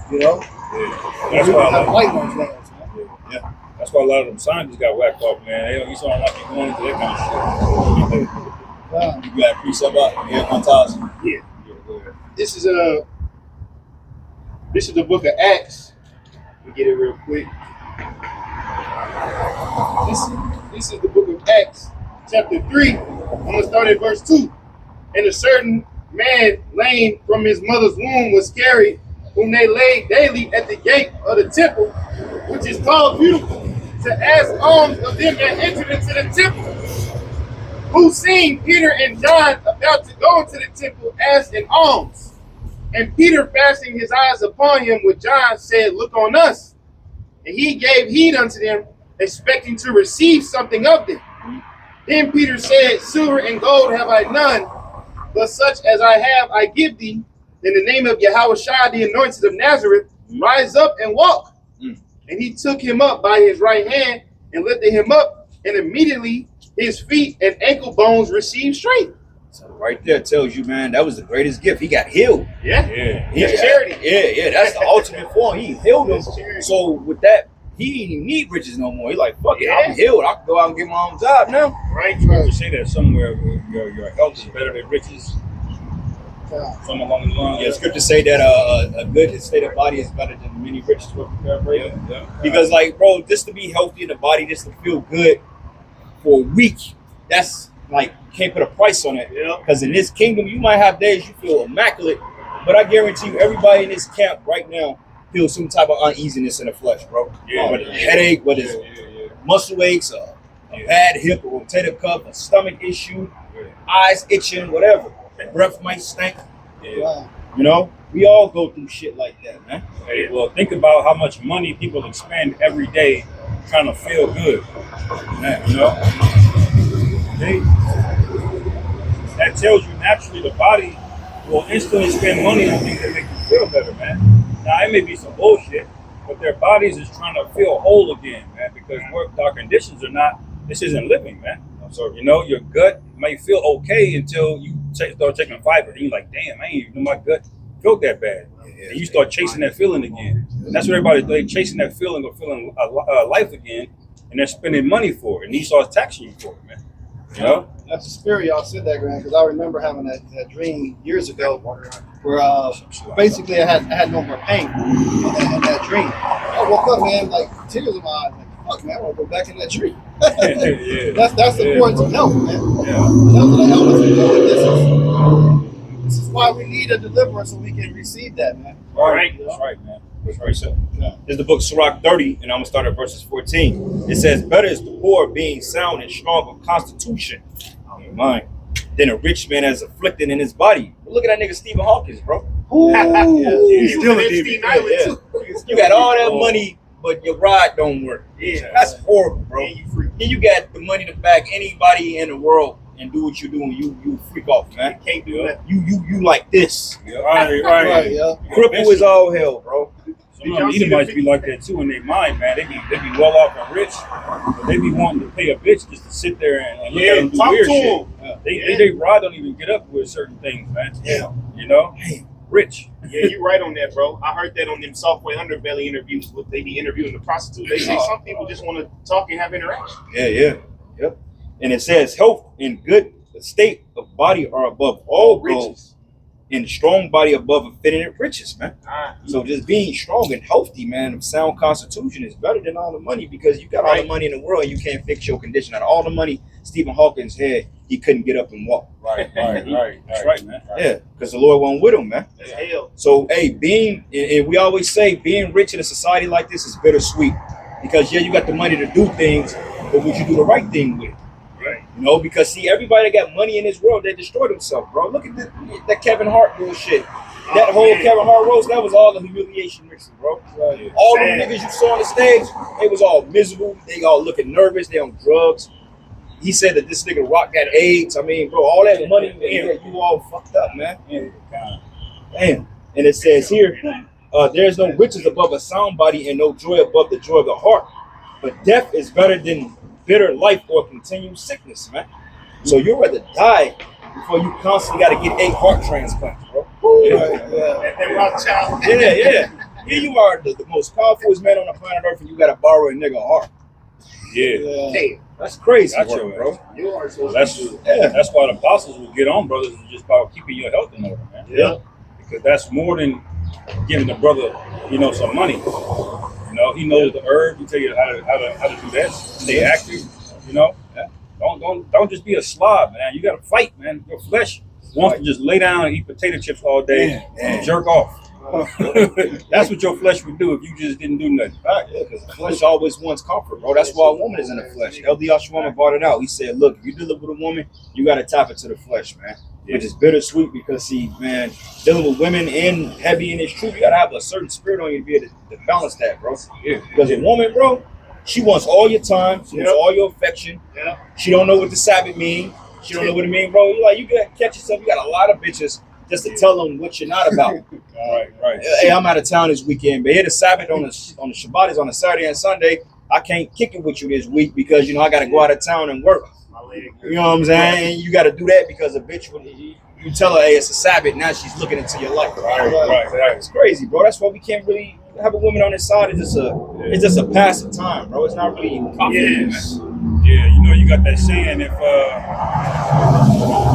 That's we why don't have light on those lands, man. Yeah. That's why a lot of them scientists got whacked off, man. You sound like you're going into that kind of shit. You got to preach about here 1,000. Yeah. This is the book of Acts. Let me get it real quick. This is the book of Acts, chapter 3. I'm going to start at verse 2. And a certain man lame from his mother's womb was carried, whom they laid daily at the gate of the temple, which is called Beautiful, to ask alms of them that entered into the temple. Who seeing Peter and John about to go into the temple, asked an alms. And Peter, fastening his eyes upon him with John, said, Look on us. And he gave heed unto them, expecting to receive something of them. Then Peter said, Silver and gold have I none, but such as I have I give thee. In the name of Yahushua, the anointed of Nazareth, rise up and walk. And he took him up by his right hand and lifted him up, and immediately his feet and ankle bones received strength. So right there tells you, man, that was the greatest gift. He got healed. Yeah. It's charity. Yeah, that's the ultimate form. He healed him. That's charity. So with that, he didn't even need riches no more. He's like, fuck it, Yeah. I'm healed. I can go out and get my own job now. Right? You say that somewhere. Your health is better than riches. Something along the lines. Yeah, scripture say that a good state of body is better than many riches. Yeah. Because, like, bro, just to be healthy in the body, just to feel good for a week, that's like, you can't put a price on it. Yeah. Because in this kingdom, you might have days you feel immaculate, but I guarantee you, everybody in this camp right now feels some type of uneasiness in the flesh, bro. Yeah. Whether it's a headache, whether it's muscle aches, a bad hip, a rotator cuff, a stomach issue, eyes itching, whatever. Breath might stink. Wow. You know, we all go through shit like that, man. Hey, well, think about how much money people expend every day trying to feel good. Man, you know, that tells you naturally the body will instantly spend money on things that make you feel better, man. Now, it may be some bullshit, but their bodies is trying to feel whole again, man, because our conditions are not, this isn't living, man. So, you know, your gut might feel okay until you start taking fiber. And you're like, damn, I ain't even know my gut felt that bad. And you start chasing that feeling again. And that's what everybody's chasing that feeling of feeling life again. And they're spending money for it. And he starts taxing you for it, man. You know? That's the spirit y'all said that, Grant, because I remember having that dream years ago where basically I had no more pain in that dream. I woke up, man, like tears in my eyes. Like, fuck, man, I want to go back in that tree. Yeah. That's the importance of health, man. Yeah. That's what help us to do. This is why we need a deliverer so we can receive that, man. All right. That's right, man. That's right, so. Yeah. This is the book Sirach 30, and I'm going to start at verses 14. It says, better is the poor being sound and strong of constitution, mind, than a rich man as afflicted in his body. But look at that nigga Stephen Hawkins, bro. He's still a Epstein demon. Island, Yeah. too. You got all that money, but your ride don't work. Yeah. That's horrible, bro. Yeah, you freak. Then you got the money to back anybody in the world and do what you do, and you freak off, man. Can't do that. You like this. Right. Right, yeah. Cripple is all hell, bro. Some of them Edomites be like that too in their mind, man. They be well off and rich, but they be wanting to pay a bitch just to sit there and look at them do talk weird to shit. him. They ride don't even get up with certain things, man. Yeah. You know? Rich. Yeah, you're right on that, bro. I heard that on them Software Underbelly interviews. They be interviewing the prostitute. They say some people just want to talk and have interaction. Yeah. Yep. And it says health and good state of body are above all goals, Riches. and strong body above effeminate riches, man. Ah, So just being strong and healthy, man, of sound constitution is better than all the money, because you got all the Right. money in the world and you can't fix your condition. Out of all the money Stephen Hawkins had, he couldn't get up and walk. Right. That's right, man. Yeah, because the Lord wasn't with him, man. that's hell. So, hey, and we always say being rich in a society like this is bittersweet, because yeah, you got the money to do things, but would you do the right thing with it? Right. You know, because see, everybody that got money in this world, they destroyed themselves, bro. Look at that Kevin Hart bullshit. That Oh, whole man. Kevin Hart roast, that was all the humiliation mixing, bro. All the Sad. niggas you saw on the stage, they was all miserable. They all looking nervous. They on drugs. He said that this nigga Rock got AIDS. I mean, bro, all that money, you all fucked up, man. Damn. And it says here, there's no riches above a sound body and no joy above the joy of the heart. But death is better than bitter life or continued sickness, man. So you'd rather die before you constantly got to get 8 heart transplants, bro. That Rothschild. Yeah. Here you are, the most powerful man on the planet Earth, and you got to borrow a nigga heart. Yeah. Damn. That's crazy, Gotcha, work, bro. You are supposed That's to do. that's why the apostles will get on, brothers, is just about keeping your health in order, man. Yeah. Because that's more than giving the brother, some money. You know, he knows the herb. He tell you how to do that. Stay active. You know, don't just be a slob, man. You got to fight, man. Your flesh wants to just lay down and eat potato chips all day and jerk off. That's what your flesh would do if you just didn't do nothing. Right, yeah, because the flesh always wants comfort, bro. That's why a woman is in the flesh. LD Ashwama brought it out. He said, look, if you deal with a woman, you got to tap into the flesh, man. Which is bittersweet because, see, man, dealing with women and heavy in its truth, you got to have a certain spirit on you to be able to balance that, bro. Yeah. Because a woman, bro, she wants all your time. She wants all your affection. Yeah. She don't know what the Sabbath mean. She don't know what it mean, bro. You got to catch yourself. You got a lot of bitches just to tell them what you're not about. Right. Hey, I'm out of town this weekend, but here the Sabbath on the Shabbat is on a Saturday and Sunday. I can't kick it with you this week because, you know, I got to go out of town and work. You know what I'm saying? And you got to do that because a bitch, when you tell her, hey, it's a Sabbath, now she's looking into your life. Right. It's crazy, bro. That's why we can't really have a woman on this side. It's just a passing time, bro. It's not really confident. Yes. Yeah, you know, you got that saying, if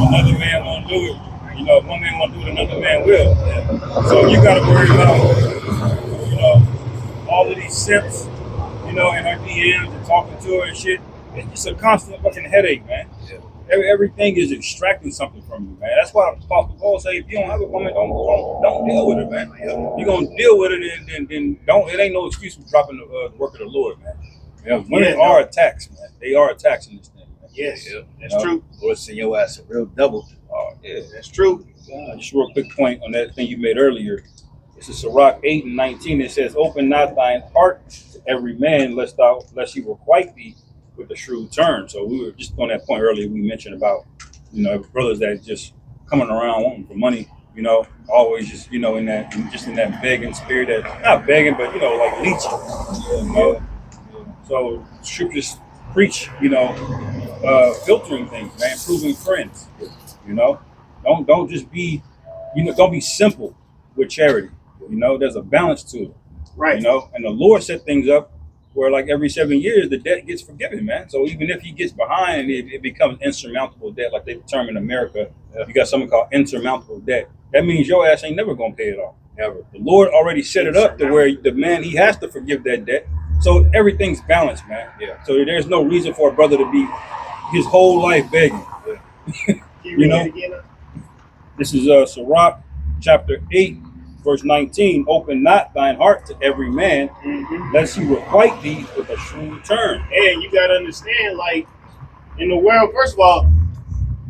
another man won't do it, you know, if one man won't do it, another man will. So you got to worry about, you know, all of these simps, you know, in her DMs and talking to her and shit. It's just a constant fucking headache, man. Everything is extracting something from you, man. That's why Apostle Paul say, if you don't have a woman, don't deal with it, man. You're gonna deal with it, and then don't. It ain't no excuse for dropping the work of the Lord, man. Yeah, women are attacks, man. They are attacks in this thing, man. Yes, that's true. Lord send your ass a real double. Yeah, That's true. just real quick point on that thing you made earlier. This is Sirach 8:19. It says, "Open not thine heart to every man, lest he requite thee with a shrewd turn." So we were just on that point earlier. We mentioned about, you know, brothers that just coming around wanting for money. You know, always just, you know, in that begging spirit, that not begging, but, you know, like leeching. You know? So scriptures preach, you know, filtering things, man, improving friends. You know, don't just be, you know, don't be simple with charity. You know, there's a balance to it. Right. You know, and the Lord set things up where, like, every 7 years the debt gets forgiven, man. So even if he gets behind, it becomes insurmountable debt, like they determine in America. You got something called insurmountable debt. That means your ass ain't never gonna pay it off. Never. The Lord already set it up to where the man, he has to forgive that debt. So everything's balanced, man. Yeah. So there's no reason for a brother to be his whole life begging. You know, this is Sirach chapter 8, verse 19. "Open not thine heart to every man, lest he requite thee with a shrewd turn." And you gotta understand, like, in the world, first of all,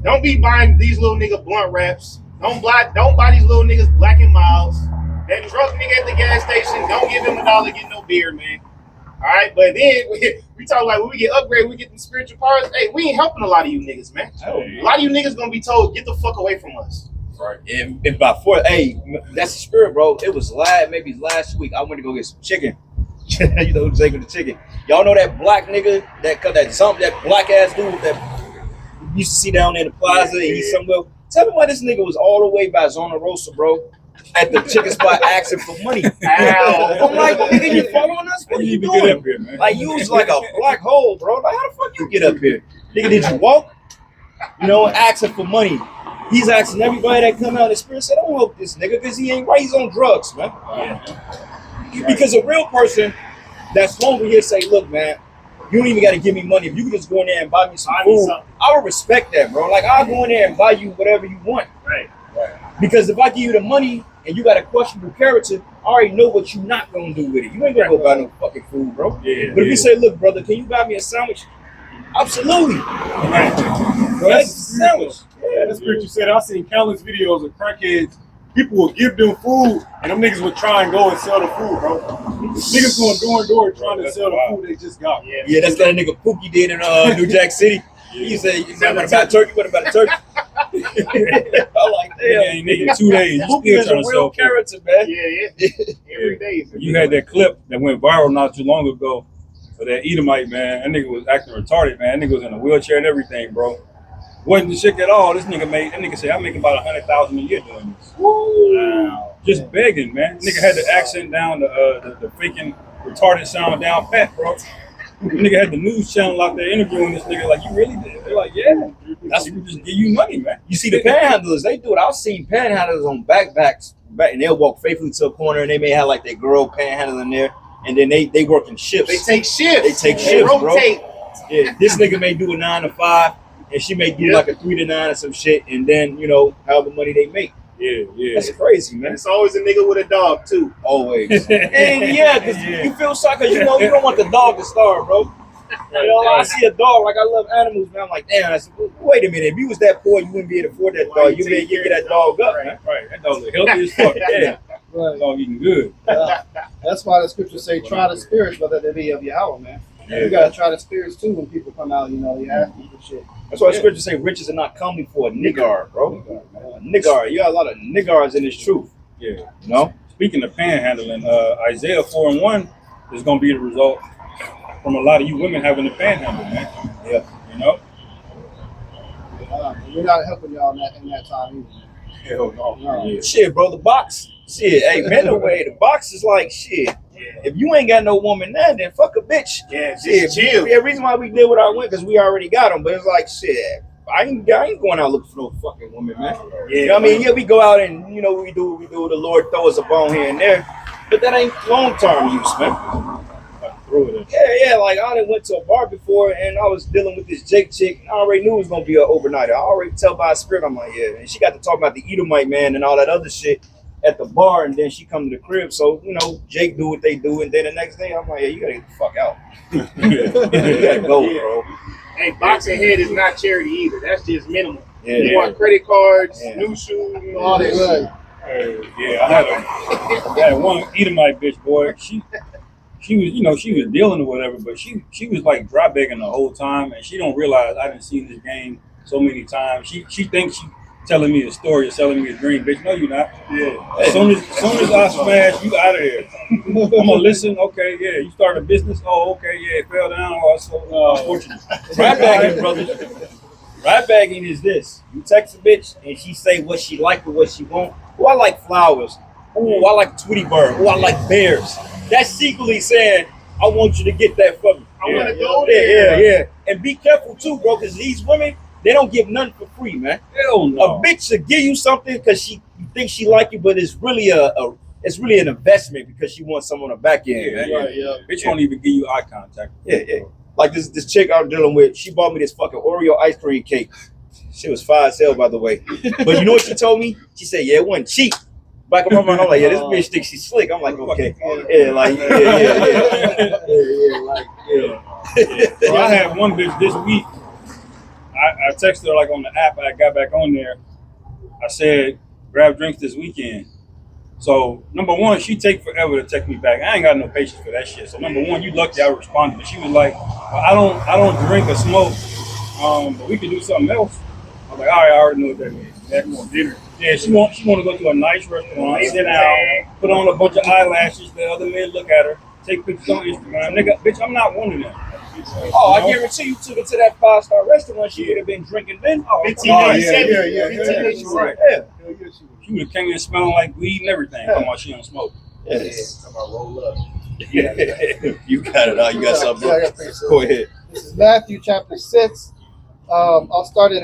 don't be buying these little nigga blunt wraps. Don't buy these little niggas Black and Miles. That drunk nigga at the gas station, don't give him $1, get no beer, man. All right, but then we talk like when we get upgraded, we get the spiritual powers. Hey, we ain't helping a lot of you niggas, man. A lot of you niggas gonna be told, get the fuck away from us. Right. And by hey, that's the spirit, bro. It was maybe last week. I went to go get some chicken. You know who's taking the chicken? Y'all know that black nigga that black ass dude that you used to see down there in the plaza and he's somewhere. Tell me why this nigga was all the way by Zona Rosa, bro, at the chicken spot asking for money. Ow. I'm like, nigga, you following us? What are you doing? Get up here, man. Like, you was like a black hole, bro. Like, how the fuck you get up here? Nigga, did you walk? You know, asking for money. He's asking everybody that come out. The spirit said, don't help this nigga because he ain't right. He's on drugs, man. Because a real person that's hungry here say, look, man, you don't even got to give me money. If you can just go in there and buy me some food, I would respect that, bro. Like, I'll go in there and buy you whatever you want. Right. Because if I give you the money and you got a questionable character, I already know what you're not going to do with it. You ain't going to go buy no fucking food, bro. But if you say, look, brother, can you buy me a sandwich? Absolutely. Right. Bro, that's a sandwich. Yeah, that's what you said. I seen countless videos of crackheads. People will give them food, and them niggas would try and go and sell the food, bro. Niggas going door to door trying to sell the food they just got. Yeah, that's what that nigga Pookie did in New Jack City. He said, what about a turkey? What about a turkey? I'm like, damn. Nigga, 2 days. Pookie is a real character, man. Yeah. Every day. You had that clip that went viral not too long ago of that Edomite, man. That nigga was acting retarded, man. That nigga was in a wheelchair and everything, bro. Wasn't the shit at all. That nigga said, I'm making about $100,000 a year doing this. Wow. Just begging, man. Nigga had the accent down, the faking retarded sound down pat, bro. Nigga had the news channel out there interviewing this nigga like, you really did? They're like, yeah. That's people just give you money, man. You see the panhandlers, they do it. I've seen panhandlers on backpacks, and they'll walk faithfully to a corner and they may have like their girl panhandling there. and then they work in shifts. They take shifts. They take shifts, bro. rotate. Yeah, this nigga may do a 9 to 5, and she may do Yeah. like a 3 to 9 or some shit, and then however money they make. Yeah, yeah. That's crazy, man. And it's always a nigga with a dog too. Always. And yeah, because you feel sorry, because you don't want the dog to starve, bro. I see a dog, like I love animals, man. I'm like, damn, I said, wait a minute. If you was that poor, you wouldn't be able to afford that dog. You may get that dog up, man. Right, that dog look healthy as fuck. Yeah, Right. dog eating good. That's why the scriptures say, try the spirits, whether they be of Yahweh, man. Yeah. You gotta try the spirits too when people come out, you ask them for shit. That's why the scriptures say riches are not coming for a niggar, bro. A niggar. You got a lot of niggars in this truth. Yeah. You know? Speaking of panhandling, Isaiah 4:1 is gonna be the result from a lot of you women having to panhandle, man. Yeah. You know? We're not helping y'all in that time either. Hell no. No. Yeah. Shit, bro, the box. Shit, hey, man, the way the box is like shit. If you ain't got no woman now, then fuck a bitch. Yeah, just Shit, chill. yeah, reason why we deal with our women because we already got them. But it's like shit. I ain't going out looking for no fucking woman, man. Yeah, You know what I mean? Yeah, we go out and we do what we do. The Lord throw us a bone here and there, but that ain't long term use, man. Throw it in. Yeah, like I done went to a bar before and I was dealing with this Jake chick. I already knew it was gonna be an overnighter. I already tell by spirit. I'm like, yeah. And she got to talk about the Edomite man and all that other shit at the bar, and then she come to the crib. So Jake do what they do, and then the next day I'm like, yeah, you gotta get the fuck out. You gotta go, Yeah. bro. Hey, boxing head is not charity either. That's just minimum. Yeah. You want credit cards, Yeah. new shoes, All that shit. good. Yeah, I had one Edomite bitch, boy. She was, she was dealing or whatever, but she was like dry begging the whole time, and she don't realize I done seen this game so many times. She thinks she telling me a story or selling me a dream, bitch. No, you not. Yeah. As soon as I smash, you out of here. I'm gonna listen. Okay, yeah. You start a business. Oh, okay, yeah. It fell down. Oh, so unfortunate. Right bagging, brothers. Right bagging is this. You text a bitch and she say what she like or what she want. Oh, I like flowers. Oh, I like Tweety Bird. Oh, I like bears. That's secretly saying, I want you to get that for me. I want to go there. Yeah. And be careful too, bro, because these women, they don't give nothing for free, man. Hell no. A bitch should give you something because she thinks she like you, but it's really it's really an investment because she wants someone on the back end, man. Right, yeah. Bitch won't even give you eye contact. Yeah. Like this chick I'm dealing with, she bought me this fucking Oreo ice cream cake. She was fire as hell, by the way. But you know what she told me? She said, yeah, it wasn't cheap. Back in my mind, I'm like, yeah, this bitch thinks she's slick. I'm like, okay. Yeah, like, So I had one bitch this week. I texted her like on the app. I got back on there. I said, grab drinks this weekend. So number one, she take forever to text me back. I ain't got no patience for that shit. So number one, you lucky I responded. But she was like, I don't drink or smoke. But we can do something else. I was like, all right, I already know what that means. That's more dinner. Yeah, she want to go to a nice restaurant, sit down, put on a bunch of eyelashes, let other men look at her, take pictures on Instagram. Nigga, bitch, I'm not one of them. oh, I guarantee you took her to that 5-star restaurant, she would have been drinking then. 1587. yeah. 1587. Right. Yeah. She would have came in smelling like weed and everything. Come on, she don't smoke. Yes. Come on, roll up. You got it. You got something. Yeah, I got things. Go ahead. This is Matthew chapter 6. I'll start in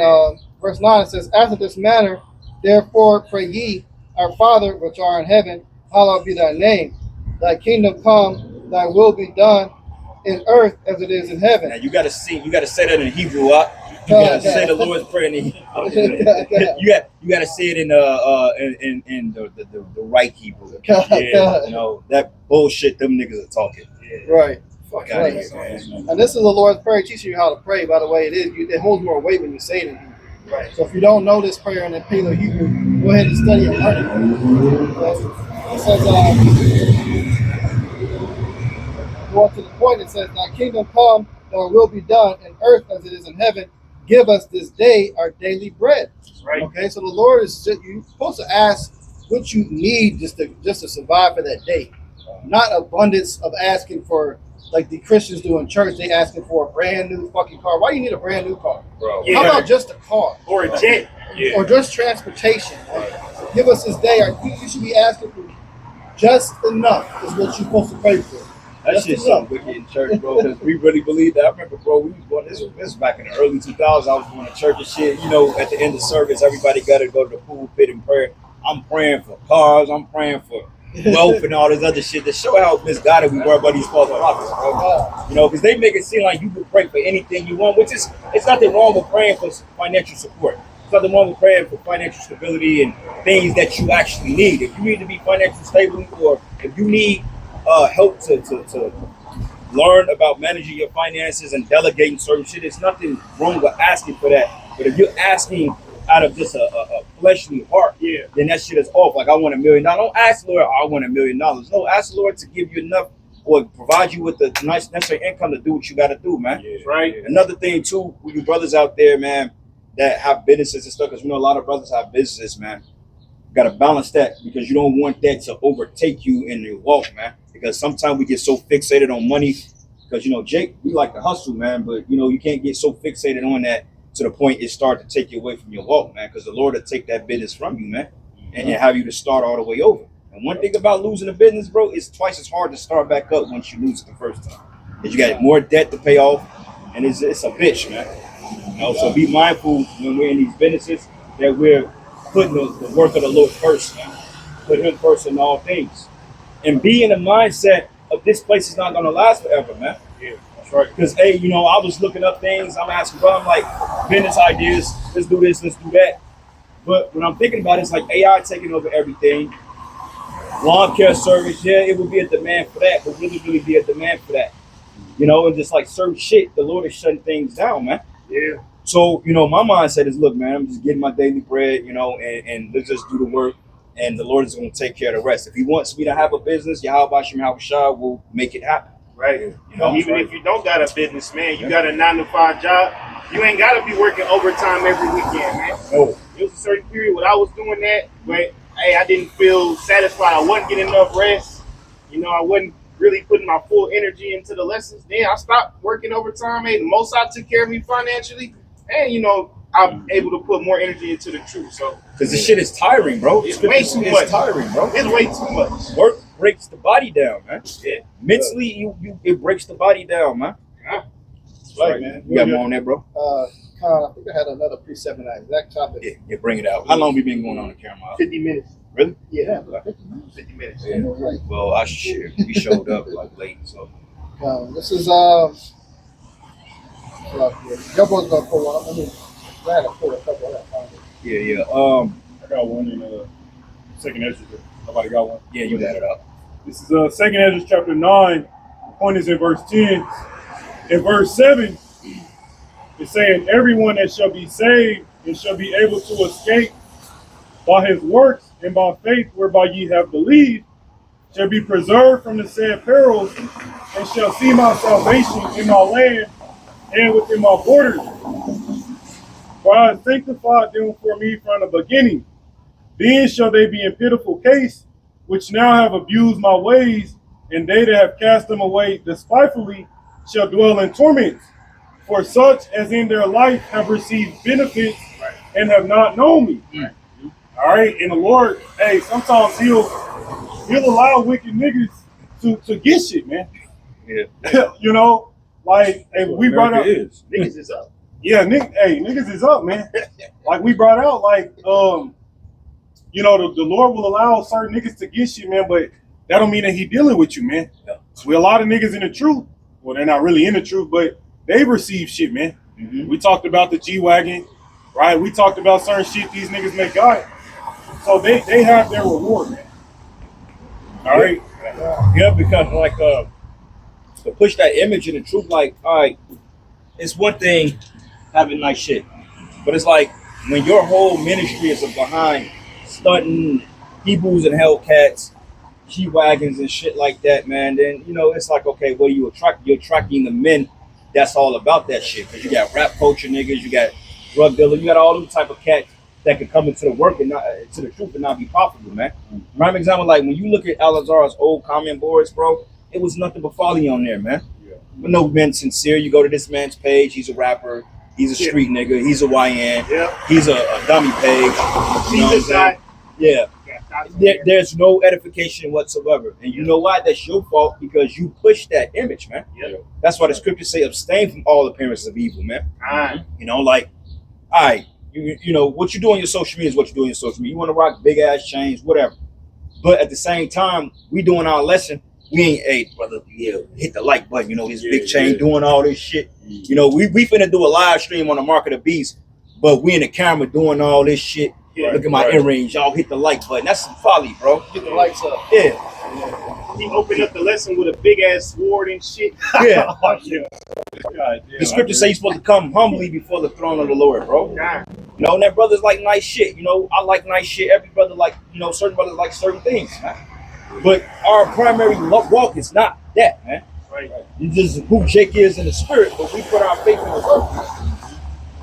verse 9. It says, after this manner, therefore pray ye, our Father which art in heaven, hallowed be thy name. Thy kingdom come, thy will be done in earth as it is in heaven. Now you gotta say that in Hebrew. You gotta say the Lord's Prayer in Hebrew. You gotta say it in the right Hebrew. God. That bullshit them niggas are talking. Right. Fuck out of here, man. And this is the Lord's Prayer teaching you how to pray. By the way, it holds more weight when you say it in Hebrew. Right. So if you don't know this prayer in the Paleo Hebrew, go ahead and study and learn it. Okay? It says, going to the point, it says, thy kingdom come, thy will be done in earth as it is in heaven. Give us this day our daily bread. Right. Okay, so the Lord is you're supposed to ask what you need just to survive for that day. Not abundance of asking for, like the Christians do in church, they asking for a brand new fucking car. Why do you need a brand new car? Bro. Yeah. How about just a car? Or a jet. Yeah. Or just transportation? Give us this day. You should be asking for just enough is what you're supposed to pray for. That shit's so wicked in church, bro, because we really believe that. I remember, bro, we was going, this was back in the early 2000s. I was going to church and shit. At the end of service, everybody got to go to the pulpit and pray. I'm praying for cars. I'm praying for wealth and all this other shit to show how misguided we were by these false prophets, bro. You know, because they make it seem like you can pray for anything you want, which is, it's nothing wrong with praying for financial support. It's nothing wrong with praying for financial stability and things that you actually need. If you need to be financially stable, or if you need help to learn about managing your finances and delegating certain shit, there's nothing wrong with asking for that. But if you're asking out of just a fleshly heart, Yeah. then that shit is off. Like, I want $1 million. Don't ask the Lord, I want $1 million. No, ask the Lord to give you enough or provide you with the nice necessary income to do what you got to do, man. Yeah. Right. Another thing too, with you brothers out there, man, that have businesses and stuff, because we know a lot of brothers have businesses, man. You got to balance that, because you don't want that to overtake you in your walk, man. Because sometimes we get so fixated on money, because, you know, Jake, we like to hustle, man, but, you know, you can't get so fixated on that to the point it start to take you away from your walk, man, because the Lord will take that business from you, man, and have you to start all the way over. And one thing about losing a business, bro, it's twice as hard to start back up once you lose it the first time. Because you got more debt to pay off, and it's a bitch, man. You know, so be mindful when we're in these businesses that we're putting the work of the Lord first, man. Put Him first in all things. And be in the mindset of this place is not going to last forever, man. Yeah. That's right. Because, hey, you know, I was looking up things. I'm asking, bro, I'm like, business ideas. Let's do this, let's do that. But when I'm thinking about it, it's like AI taking over everything. Lawn care service, yeah, it would be a demand for that, but really be a demand for that. You know, and just like certain shit, the Lord is shutting things down, man. Yeah. So, you know, my mindset is, look, man, I'm just getting my daily bread, you know, and let's just do the work, and the Lord is going to take care of the rest. If He wants me to have a business, Yahweh Shem Yahushua will make it happen. Right. You know, Even if you don't got a business, man, you got a 9-to-5 job. You ain't got to be working overtime every weekend, man. No. There was a certain period when I was doing that, but hey, I didn't feel satisfied. I wasn't getting enough rest. You know, I wasn't really putting my full energy into the lessons. Then I stopped working overtime. Hey, the most I took care of me financially, and you know, I'm able to put more energy into the truth. So, Because the shit is tiring, bro. It's way too much. It's tiring, bro. it's way too much. Work breaks the body down, man. Yeah. Mentally, it breaks the body down, man. Yeah. That's right, man. You got more on that, bro? Kyle, I think I had another precept in that exact topic. Yeah, bring it out. How long we been going on the camera? 50 minutes. Really? Yeah. 50 minutes. Yeah. Right. Well, I share. We showed up like late, so. This is Jumbo's gonna pull one. I mean, I had to pull a couple of that. Yeah. I got one in second Ezra. Nobody got one. Yeah, you got it up. This is second Ezra chapter 9. The point is in verse 10. In verse 7, it's saying, everyone that shall be saved and shall be able to escape by his works and by faith whereby ye have believed, shall be preserved from the said perils, and shall see my salvation in my land and within my borders. For I have sanctified them for me from the beginning. Then shall they be in pitiful case, which now have abused my ways, and they that have cast them away despitefully shall dwell in torments. For such as in their life have received benefits and have not known me. All right, and the Lord, hey, sometimes he'll allow wicked niggas to get shit, man. Yeah. You know, like, hey, we brought up, is. Niggas is up. yeah, niggas is up, man. Like we brought out, like, you know, the Lord will allow certain niggas to get shit, man, but that don't mean that He dealing with you, man. Yeah. We a lot of niggas in the truth. Well, they're not really in the truth, but they receive shit, man. Mm-hmm. We talked about the G-Wagon, right? We talked about certain shit these niggas make God. So they have their reward, man. All right. Yeah, because like to push that image in the truth, like, all right, it's one thing having nice shit, but it's like when your whole ministry is behind stunting Hebrews and Hellcats, G-Wagons and shit like that, man, then you know it's like, okay, well, you're attracting the men that's all about that shit, because you got rap culture niggas, you got drug dealers, you got all them type of cats that can come into the work and not to the truth and not be profitable, man. Prime example, like when you look at Al-Azhar's old comment boards, bro, it was nothing but folly on there, man. Yeah. But no man sincere. You go to this man's page, he's a rapper, he's a street nigga, he's a YN, Yeah. he's a dummy page. You know what I'm saying? Yeah. There's no edification whatsoever. And you know why? That's your fault, because you push that image, man. Yeah. That's why the scriptures say abstain from all appearances of evil, man. Alright. You know, like, all right, you know, what you do on your social media is what you do on your social media. You want to rock big ass chains, whatever. But at the same time, we doing our lesson. We ain't, hey, brother, yeah, hit the like button. You know, this big chain doing all this shit. You know, we finna do a live stream on the Mark of the Beast, but we in the camera doing all this shit. Look at my earrings. Y'all hit the like button. That's some folly, bro. Get the lights up. Yeah. He opened up the lesson with a big ass sword and shit. Yeah. God, The scripture says you're supposed to come humbly before the throne of the Lord, bro. God. You know, and that brothers like nice shit. You know, I like nice shit. Every brother like, you know, certain brothers like certain things, man. But our primary walk is not that, man. Right. It's just who Jake is in the spirit, but we put our faith in the word.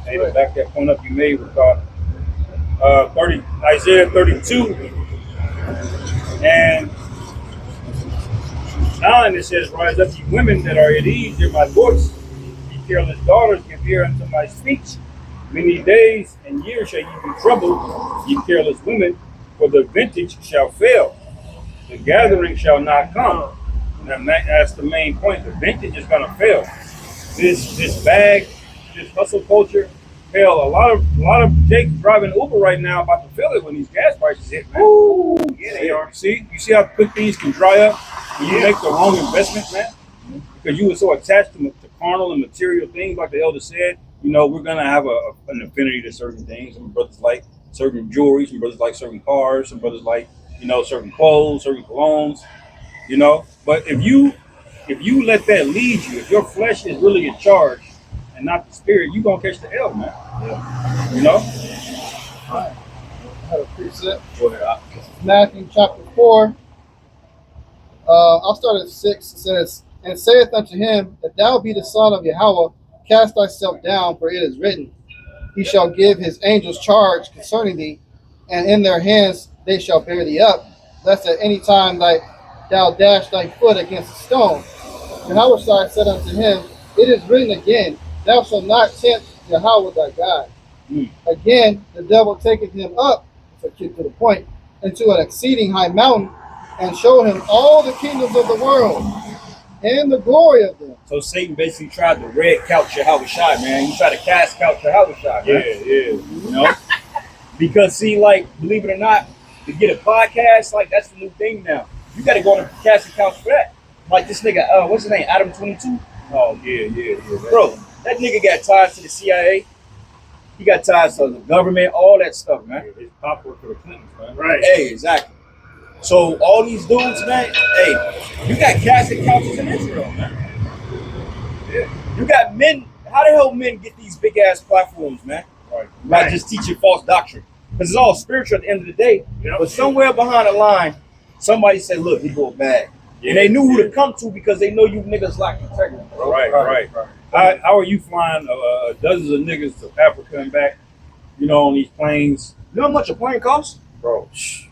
Hey, to back that point up you made with Isaiah 32 and 9, it says, "Rise up, ye women that are at ease, hear my voice. Ye careless daughters, give ear unto my speech. Many days and years shall ye be troubled, ye careless women, for the vintage shall fail. The gathering shall not come." And that's the main point. The vintage is gonna fail. This bag, this hustle culture, hell, a lot of Jake's driving Uber right now about to feel it when these gas prices hit, man. Ooh, yeah, they are. You see how quick things can dry up when you make the wrong investment, man? Because you were so attached to carnal and material things, like the elder said. You know, we're gonna have an affinity to certain things. Some brothers like certain jewelry, some brothers like certain cars, some brothers like, you know, certain clothes, certain colognes, you know. But if you let that lead you, if your flesh is really in charge and not the spirit, you gonna catch the L, man. Yeah. You know? All right. I have a precept. Go ahead. Matthew chapter 4. I'll start at 6. It says, "And saith unto him, If thou be the son of Yahweh, cast thyself down, for it is written, He shall give his angels charge concerning thee, and in their hands they shall bear thee up, lest at any time thou dash thy foot against a stone. And Yahweh said unto him, It is written again, Thou shalt not tempt Yahweh thy God. Again, the devil taketh him up," to get to the point, "into an exceeding high mountain, and showed him all the kingdoms of the world, and the glory of them." So Satan basically tried to red couch Yahweh Shai, man. He tried to cast couch Yahweh Shai, man. Yeah. You know? Because see, like, believe it or not, to get a podcast, like, that's the new thing now. You gotta go on a casting couch for that. Like this nigga, what's his name? Adam 22? Oh yeah. Bro, that nigga got ties to the CIA. He got ties to the government, all that stuff, man. It's pop work for the Clintons, man. Right. Hey, exactly. So all these dudes, man, hey, you got casting couches in Israel, man. Yeah. You got men. How the hell men get these big ass platforms, man? Right. Not just teaching false doctrine. Because it's all spiritual at the end of the day. Yep. But somewhere behind the line, somebody said, look, he go bad. And they knew who to come to because they know you niggas lack integrity, bro. Right. How are you flying dozens of niggas to Africa and back, you know, on these planes? You know how much a plane costs? Bro,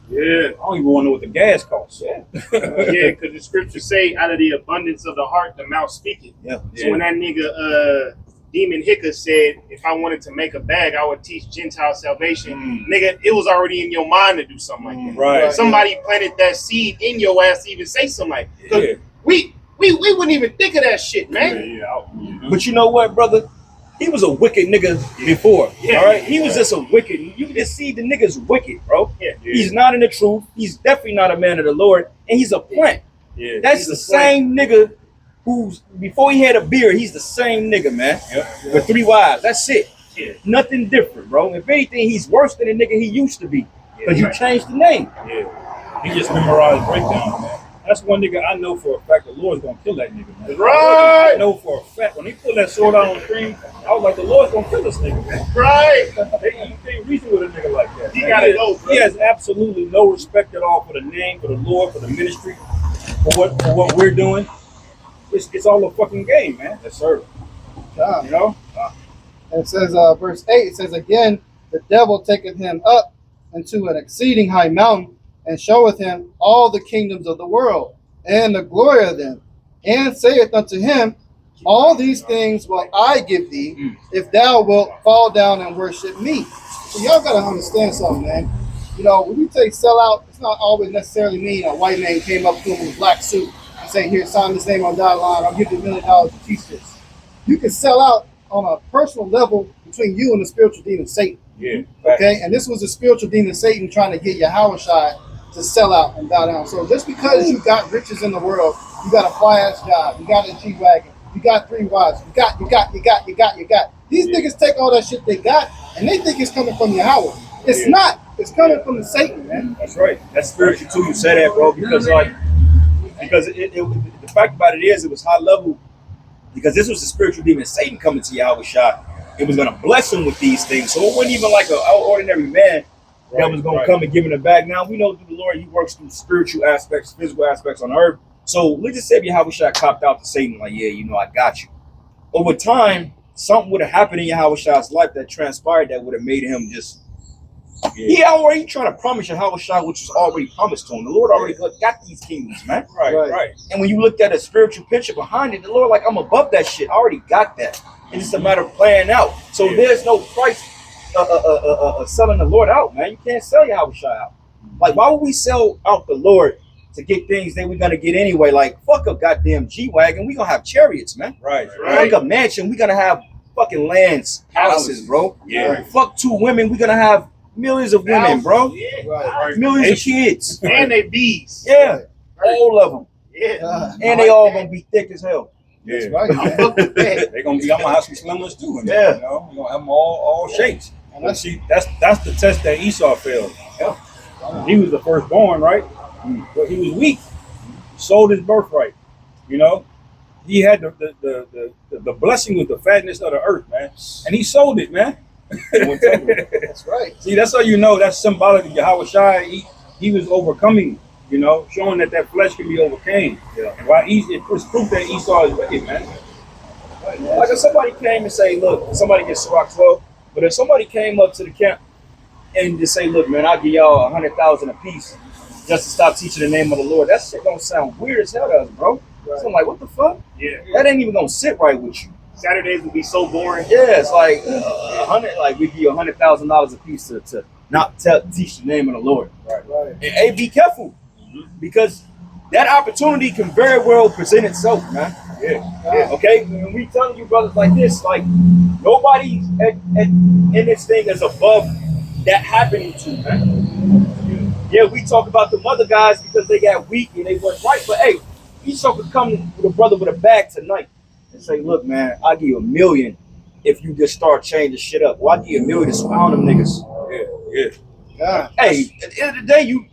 Yeah. I don't even want to know what the gas costs. Yeah, because the scriptures say, out of the abundance of the heart, the mouth speaketh. Yeah. So when that nigga Demon Hiccup said, if I wanted to make a bag, I would teach Gentile salvation. Nigga, it was already in your mind to do something like that. Right. Somebody planted that seed in your ass to even say something like that. 'Cause Yeah. we wouldn't even think of that shit, man. Yeah. But you know what, brother? He was a wicked nigga before. Yeah. All right? He was just a wicked. You can just see the nigga's wicked, bro. Yeah. He's not in the truth. He's definitely not a man of the Lord. And he's a plant. Yeah. That's He's the a plant. same nigga who's, before he had a beard, he's the same nigga, man. With 3 wives. That's it. Yeah. Nothing different, bro. If anything, he's worse than the nigga he used to be. Because Yeah, you right. changed the name. Yeah. He just memorized breakdown, man. That's one nigga I know for a fact the Lord's gonna kill that nigga, man. Right. I know for a fact when he pulled that sword out on the screen, I was like, the Lord's gonna kill this nigga, man. Right. You can't reason with a nigga like that. He man. gotta go, bro. He has absolutely no respect at all for the name, for the Lord, for the ministry, for what we're doing. It's all a fucking game, man. Yes, sir. Yeah. You know? And it says, verse 8, it says, "Again, the devil taketh him up into an exceeding high mountain, and showeth him all the kingdoms of the world, and the glory of them, and saith unto him, All these things will I give thee, if thou wilt fall down and worship me." So y'all gotta understand something, man. You know, when you take sell out, it's not always necessarily mean a white man came up to him in a black suit and saying, "Here, sign this name on the dotted line, I'll give you $1 million to teach this." You can sell out on a personal level between you and the spiritual demon Satan. Yeah. Okay, and this was the spiritual demon Satan trying to get Yahushua to sell out and bow down. So just because you got riches in the world, you got a fly-ass job, you got a G-Wagon, you got 3 wives, you got. These niggas take all that shit they got, and they think it's coming from Yahweh. It's not. It's coming from the Satan, man. That's right. That's spiritual too. You say that, bro, because the fact about it is, it was high level, because this was the spiritual demon Satan coming to Yahweh Shah. It was gonna bless him with these things, so it wasn't even like an ordinary man that was gonna come and give him it back. Now we know through the Lord, He works through spiritual aspects, physical aspects on earth. So let's just say Yahweh Shah copped out to Satan, like, yeah, I got you. Over time, something would have happened in Yahweh Shah's life that transpired that would have made him just. He already trying to promise Yahweh Shah, which was already promised to him. The Lord already got these kingdoms, man. Right. And when you looked at a spiritual picture behind it, the Lord, like, I'm above that shit. I already got that. It's just a matter of playing out. So there's no price selling the Lord out, man. You can't sell Yahweh Shah out. Like, why would we sell out the Lord to get things that we're gonna get anyway? Like, fuck a goddamn G-Wagon. We gonna have chariots, man. Right. Fuck a mansion. We gonna have fucking lands, houses, bro. Yeah. Fuck 2 women. We gonna have millions of women, bro. Yeah. Millions of kids. And they bees. Yeah. All of them. Yeah. And they all gonna be thick as hell. Yeah. That's right. I fuck with that. They gonna be. I'm gonna have some slimless too. Yeah. You know, you're gonna have them all shapes. And But that's, see, that's the test that Esau failed. Yeah. He was the firstborn, right? But he was weak. Sold his birthright. You know, he had the blessing with the fatness of the earth, man, and he sold it, man. that's right. See, that's how you know that's symbolic of Yahweh Shai. He was overcoming, you know, showing that flesh can be overcame. Yeah. Why it was proof that Esau is wicked, man. Like if somebody came and say, look, somebody gets Sirach 12, but if somebody came up to the camp and just say, look, man, I'll give y'all 100,000 apiece just to stop teaching the name of the Lord, that shit gonna sound weird as hell to us, bro. Right. So I'm like, what the fuck? Yeah. That ain't even gonna sit right with you. Saturdays would be so boring. Yeah, it's like 100, like we give you $100,000 a piece to not teach the name of the Lord. Right. And hey, be careful, because that opportunity can very well present itself, man. Yeah. Okay. When we telling you brothers like this, like nobody in this thing is above that happening to, man. Yeah, we talk about the other guys because they got weak and they weren't right, but hey, Esau could come with a brother with a bag tonight and say, look, man, I'll give you $1 million if you just start changing shit up. Well, I'll give you $1 million to surround them niggas. Yeah. Hey, at the end of the day, you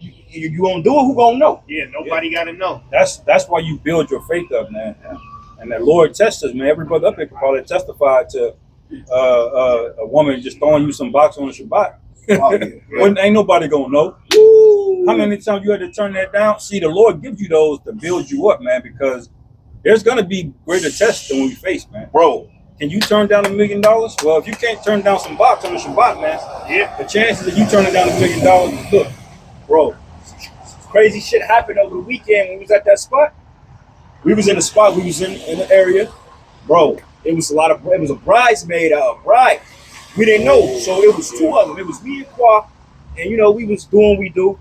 gonna do it, who gonna know? Yeah, nobody got to know. That's why you build your faith up, man. And the Lord tests us, man. Every brother up here can probably testify to a woman just throwing you some box on the Shabbat. When ain't nobody gonna know. How many times you had to turn that down? See, the Lord gives you those to build you up, man, because there's gonna be greater tests than we face, man. Bro, can you turn down $1 million? Well, if you can't turn down some box on the Shabbat, man, the chances of you turning down $1 million is good. Bro, crazy shit happened over the weekend when we was at that spot. We was in a spot, we was in the area. Bro, it was a bridesmaid, bride. We didn't know, so it was 2 of them. It was me and Qua, and you know, we was doing what we do.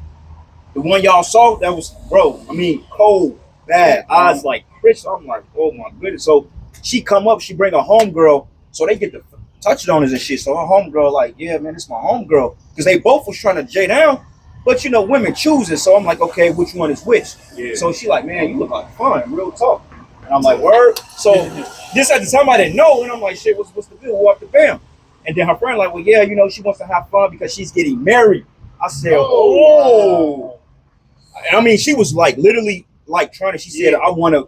The one y'all saw, that was, bro, I mean, cold, bad, eyes like crystal. I'm like, oh my goodness. So she come up, she bring a homegirl, so they get to touch it on us and shit. So her homegirl like, yeah, man, it's my homegirl. Because they both was trying to J down, but you know, women choosing. So I'm like, okay, which one is which? Yeah. So she like, man, you look like fun, real talk. And I'm like, word? So this at the time I didn't know, and I'm like, shit, what's the deal? Walk the bam. And then her friend like, well, yeah, you know, she wants to have fun because she's getting married. I said, oh. I mean, she was like literally like trying to, she said, I wanna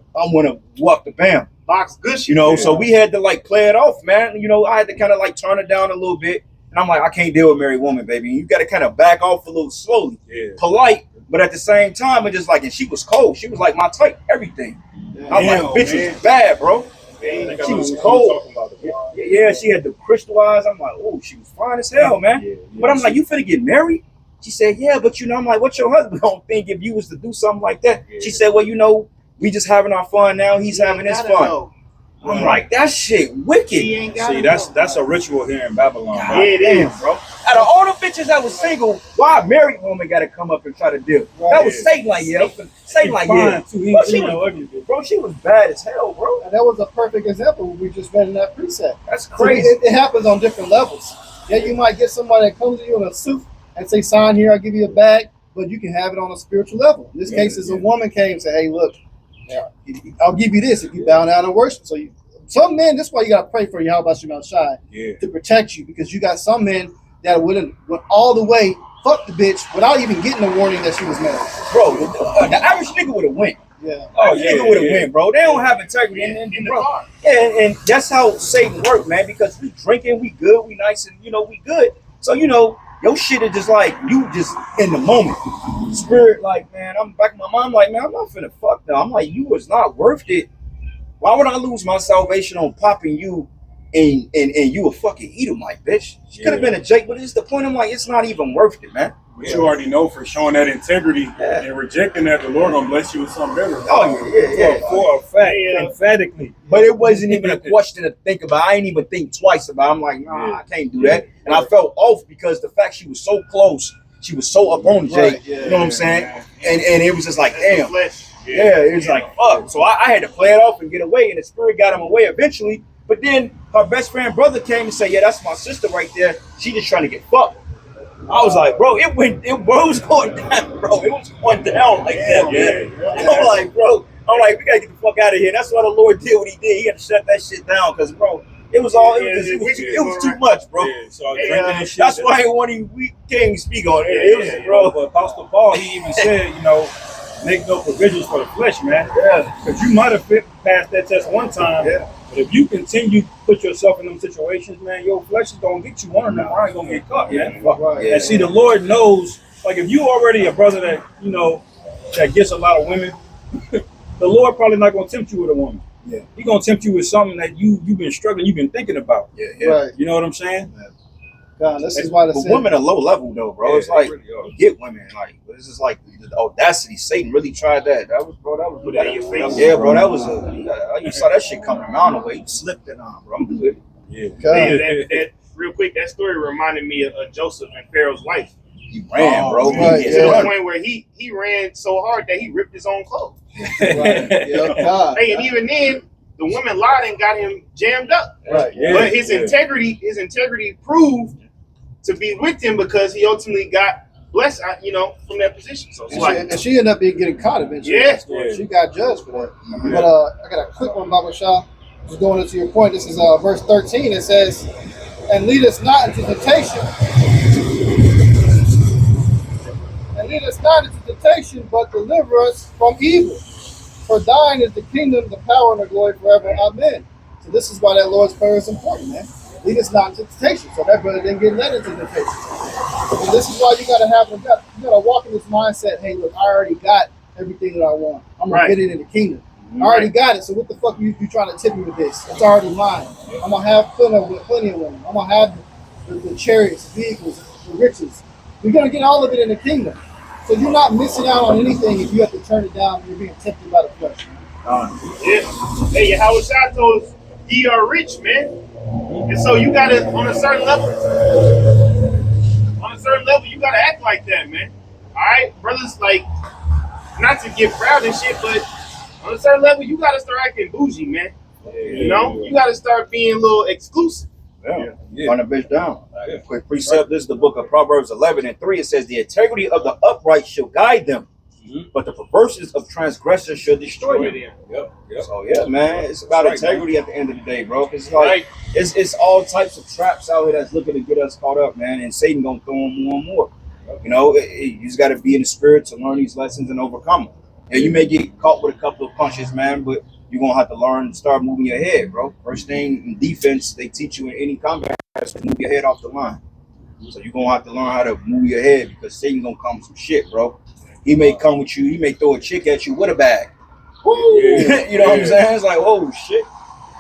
walk the bam. Box good, you know, so we had to like play it off, man. You know, I had to kind of like turn it down a little bit. And I'm like, I can't deal with married woman, baby. You got to kind of back off a little slowly. Yeah. Polite, but at the same time, it just like, and she was cold. She was like my type, everything. I was like, bitch was bad, bro. Man, she was cold. Yeah, she had the crystal eyes. I'm like, oh, she was fine as hell, man. Yeah, but I'm like, you finna get married? She said, yeah, but you know, I'm like, what your husband don't think if you was to do something like that? Yeah. She said, well, you know, we just having our fun now. He's having his fun. Know. I'm like, that shit wicked. See, that's a ritual here in Babylon. Yeah, it is, bro. Out of all the bitches that was single, why a married woman got to come up and try to deal? Right. That was Satan like, yeah. Satan like, yeah. Bro, she was bad as hell, bro. And that was a perfect example we just read in that precept. That's crazy. So it happens on different levels. Yeah, you might get somebody that comes to you in a suit and say, sign here, I'll give you a bag. but you can have it on a spiritual level. In this case, is a woman came and said, "Hey, look, I'll give you this if you bow down and worship." So some men, that's why you gotta pray for Yahweh Shem Shai to protect you, because you got some men that went all the way, fuck the bitch without even getting the warning that she was married. Bro, the average nigga would have went. Yeah. Oh, nigga would have went, bro. They don't have integrity in the bro. car. Yeah, and that's how Satan work, man. Because we drinking, we good, we nice, and we good. So your shit is just like you just in the moment. Spirit, like, man, I'm back in my mind, like, man, I'm not finna fuck now. I'm like, you was not worth it. Why would I lose my salvation on popping you and you a fucking Edomite, bitch? She could have been a Jake, but it's the point. I'm like, it's not even worth it, man. But you already know for showing that integrity and rejecting that, the Lord gonna bless you with something better. Oh yeah. For a fact, emphatically. But it wasn't even a question to think about. I ain't even think twice about it. I'm like, nah, I can't do that. And I felt off because the fact she was so close, she was so up on Jake. Right, yeah, you know what I'm saying? And it was just like, damn. Yeah, It was like, fuck. So I had to play it off and get away, and the spirit got him away eventually. But then her best friend brother came and said, yeah, that's my sister right there. She just trying to get fucked. I was like, bro, it was going down, bro. It was going down like that, man. I'm like, bro, we gotta get the fuck out of here. That's why the Lord did what he did. He had to shut that shit down, because, bro, it was too much, bro. Yeah, so drinking and shit. That's why we can't even speak on it. It was, bro. But Apostle Paul, he even said, make no provisions for the flesh, man. Yeah. Because you might have passed that test one time. Yeah. But if you continue to put yourself in them situations, man, your flesh is gonna get you one or I ain't gonna get caught, man. Right. And see, the Lord knows, like, if you already a brother that that gets a lot of women, the Lord probably not gonna tempt you with a woman. Yeah. He gonna tempt you with something that you've been struggling, you've been thinking about. Yeah. Right. You know what I'm saying? God, this is why the But women are low level though, bro. Yeah, it's like they really are. you get women, like this is like the audacity. Satan really tried that. That was Put it in your face. yeah, bro. That was you saw that shit coming around the way. You slipped it on, bro. I'm good. Yeah. God. That real quick, that story reminded me of Joseph and Pharaoh's wife. He ran, bro. right, He To yeah. the point where he ran so hard that he ripped his own clothes. Right. Yeah, God. Hey, and even then, the woman lied and got him jammed up. Right. Yeah. But his integrity proved to be with him, because he ultimately got blessed, from that position. So it's like, And she ended up getting caught eventually. Yeah. She got judged for that. But I got a quick one, Baba Shah. Just going into your point, this is verse 13. It says, "And lead us not into temptation. And lead us not into temptation, but deliver us from evil. For thine is the kingdom, the power, and the glory forever. Amen." So this is why that Lord's Prayer is important, man. Lead us not into temptation. So that brother didn't get led into temptation. And this is why you gotta walk in this mindset. Hey, look, I already got everything that I want. I'm gonna get it in the kingdom. I already got it. So what the fuck you trying to tip me with this? It's already mine. I'm gonna have plenty of women. I'm gonna have the chariots, the vehicles, the riches. You're gonna get all of it in the kingdom. So you're not missing out on anything if you have to turn it down and you're being tempted by the flesh. yeah. Hey, Howard Shah told us, ye are rich, man. And so you gotta, on a certain level, you gotta act like that, man. All right, brothers, like, not to get proud and shit, but on a certain level, you gotta start acting bougie, man. You gotta start being a little exclusive. Yeah. Run a bitch down. Yeah. Quick precept. This is the book of Proverbs 11:3. It says, "The integrity of the upright shall guide them, but the perverseness of transgressors shall destroy them." Yep. So yeah, man, it's about That's right, integrity at the end of the day, bro. It's like it's all types of traps out here that's looking to get us caught up, man. And Satan gonna throw them more and more. You just got to be in the spirit to learn these lessons and overcome them. And you may get caught with a couple of punches, man, but you're gonna have to learn to start moving your head, bro. First thing in defense, they teach you in any combat is to move your head off the line. So you're gonna have to learn how to move your head, because Satan gonna come with some shit, bro. He may come with you, he may throw a chick at you with a bag. You know what I'm saying? It's like, oh shit.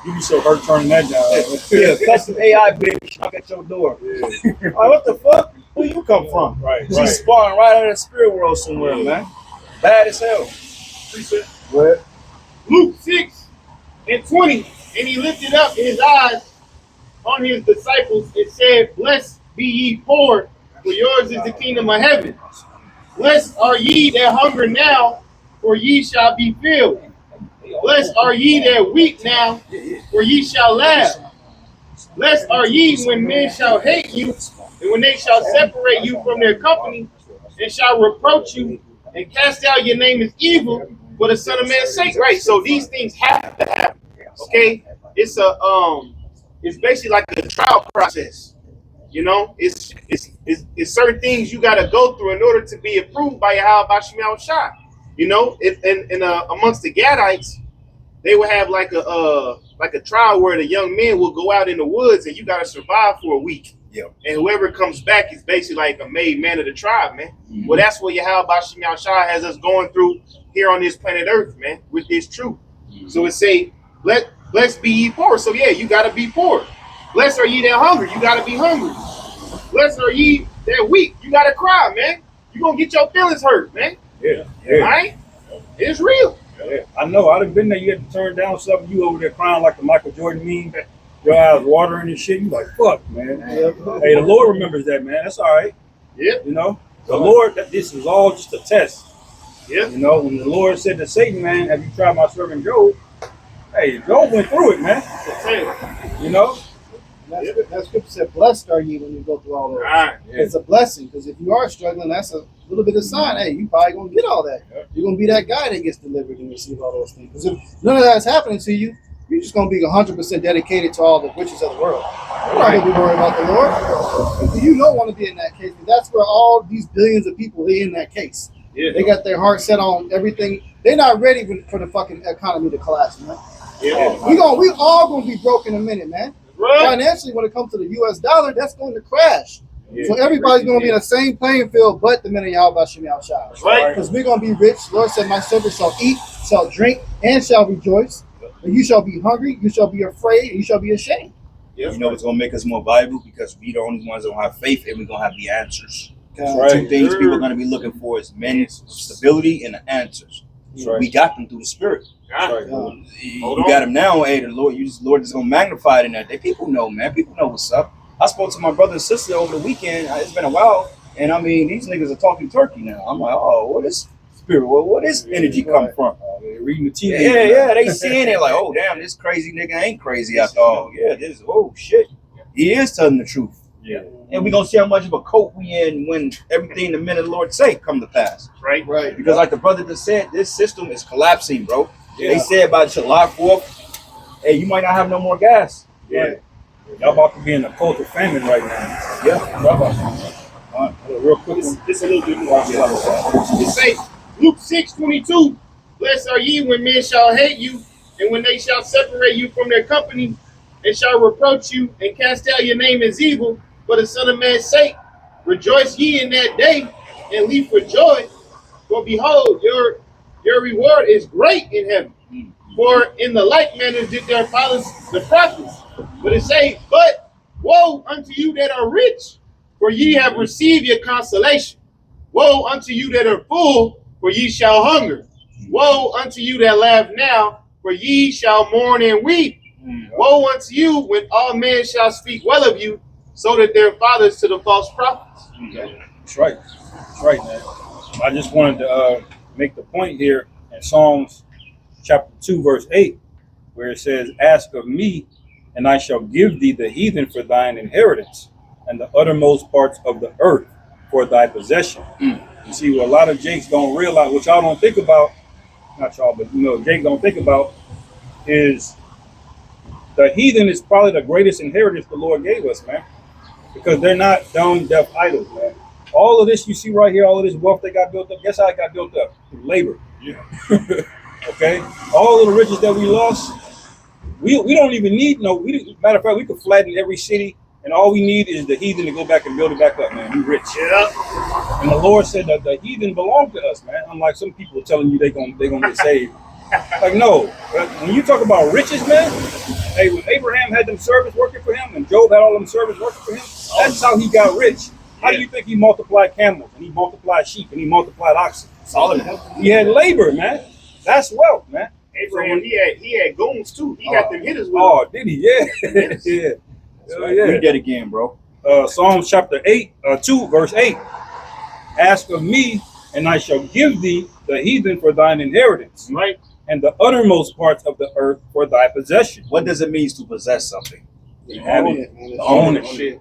You be so hurt turning that down. Yeah, custom AI bitch knock at your door. Like, what the fuck? Where you come from? Right. She's spawning right out of the spirit world somewhere, man. Bad as hell. What? Luke 6:20, and he lifted up his eyes on his disciples and said, "Blessed be ye poor, for yours is the kingdom of heaven. Blessed are ye that hunger now, for ye shall be filled. Blessed are ye that weep now, for ye shall laugh. Blessed are ye when men shall hate you, and when they shall separate you from their company, and shall reproach you and cast out your name as evil for the Son of Man's sake. Right. So these things have to happen. Okay. It's basically like a trial process. You know, it's certain things you got to go through in order to be approved by Yahweh Shemel Shah. You know, amongst the Gadites, they would have like a trial where the young men will go out in the woods and you got to survive for a week. Yeah. And whoever comes back is basically like a made man of the tribe, man. Mm-hmm. Well, that's what Yahweh Shemel Shah has us going through here on this planet Earth, man, with this truth. Mm-hmm. So it say, blessed be ye poor. So yeah, you got to be poor. Blessed are ye that hungry. You got to be hungry. Blessed are ye that weak. You got to cry, man. You going to get your feelings hurt, man. Yeah. All right? It's real. Yeah. I know. I'd have been there. You had to turn down something. You over there crying like the Michael Jordan meme. Your eyes watering and shit. You like, fuck, man. Hey, the Lord remembers that, man. That's all right. Yeah. You know, the Lord, this is all just a test. Yeah. You know, when the Lord said to Satan, man, have you tried my servant Job? Hey, Job went through it, man. You know? That scripture said, blessed are you when you go through all that. Right. Yeah. It's a blessing, because if you are struggling, that's a little bit of sign. Hey, you probably going to get all that. Yeah. You're going to be that guy that gets delivered and receive all those things. Because if none of that's happening to you, you're just going to be 100% dedicated to all the riches of the world. You're not going to be worried about the Lord. You don't want to be in that case. That's where all these billions of people are in that case. Yeah. They got their heart set on everything. They're not ready for the fucking economy to collapse, man. Yeah. We all going to be broke in a minute, man. Right. Financially, when it comes to the U.S. dollar, that's going to crash. Yeah. So everybody's going to be in the same playing field, but the men of Yahweh Shemel Shah. Right. Because we're going to be rich. The Lord said, my servants shall eat, shall drink, and shall rejoice. But you shall be hungry, you shall be afraid, and you shall be ashamed. Yeah. You know what's gonna make us more valuable? Because we the only ones that don't have faith, and we're gonna have the answers. Right. Two things people are gonna be looking for is men's stability and the answers. Right. We got them through the Spirit. Right. You got them now. Hey, the Lord is gonna magnify it in that. People know, man. People know what's up. I spoke to my brother and sister over the weekend. It's been a while, and I mean, these niggas are talking turkey now. I'm like, oh, what is spirit? Where this energy come from? They're reading the TV. Yeah. They seeing it like, oh damn, this crazy nigga ain't crazy after all. Yeah, this oh shit. He is telling the truth. Yeah. And we gonna see how much of a coat we in when everything the men of the Lord say come to pass. Right. Right. Because like the brother just said, this system is collapsing, bro. Yeah. They said by July 4th, hey, you might not have no more gas. Yeah. Y'all about to be in a cult of famine right now. Yeah. Y'all about to. Real quick. This a little bit more. It say Luke 6:22. Blessed are ye when men shall hate you, and when they shall separate you from their company, and shall reproach you and cast out your name as evil for the Son of Man's sake. Rejoice ye in that day, and leap for joy. For behold, your reward is great in heaven. For in the like manner did their fathers the prophets. But it say, but woe unto you that are rich, for ye have received your consolation. Woe unto you that are full, for ye shall hunger. Woe unto you that laugh now, for ye shall mourn and weep. Woe unto you when all men shall speak well of you, so that their fathers to the false prophets. That's right. That's right, man. I just wanted to make the point here in Psalms chapter 2, verse 8, where it says, ask of me, and I shall give thee the heathen for thine inheritance, and the uttermost parts of the earth for thy possession. You see, what a lot of Jakes don't realize, what y'all don't think about, not y'all, but Jake don't think about, is the heathen is probably the greatest inheritance the Lord gave us, man. Because they're not dumb, deaf idols, man. All of this you see right here, all of this wealth they got built up, guess how it got built up? Through labor. Yeah. Okay? All of the riches that we lost, we don't even need matter of fact, we could flatten every city, and all we need is the heathen to go back and build it back up, man. We rich. Yeah. And the Lord said that the heathen belong to us, man. Unlike some people telling you they gonna get saved. Like, no. When you talk about riches, man, hey, when Abraham had them servants working for him and Job had all them servants working for him, that's how he got rich. How do you think he multiplied camels and he multiplied sheep and he multiplied oxen? Solomon. He had labor, man. That's wealth, man. Abraham, he had goons too. He got them hitters with him. Oh, did he? Yeah. Yeah. Read that again, bro. Psalms chapter 2, verse 8. Ask of me, and I shall give thee the heathen for thine inheritance, Right. and the uttermost parts of the earth for thy possession. What does it mean to possess something? Have Own it. it, man. Own it. Shit.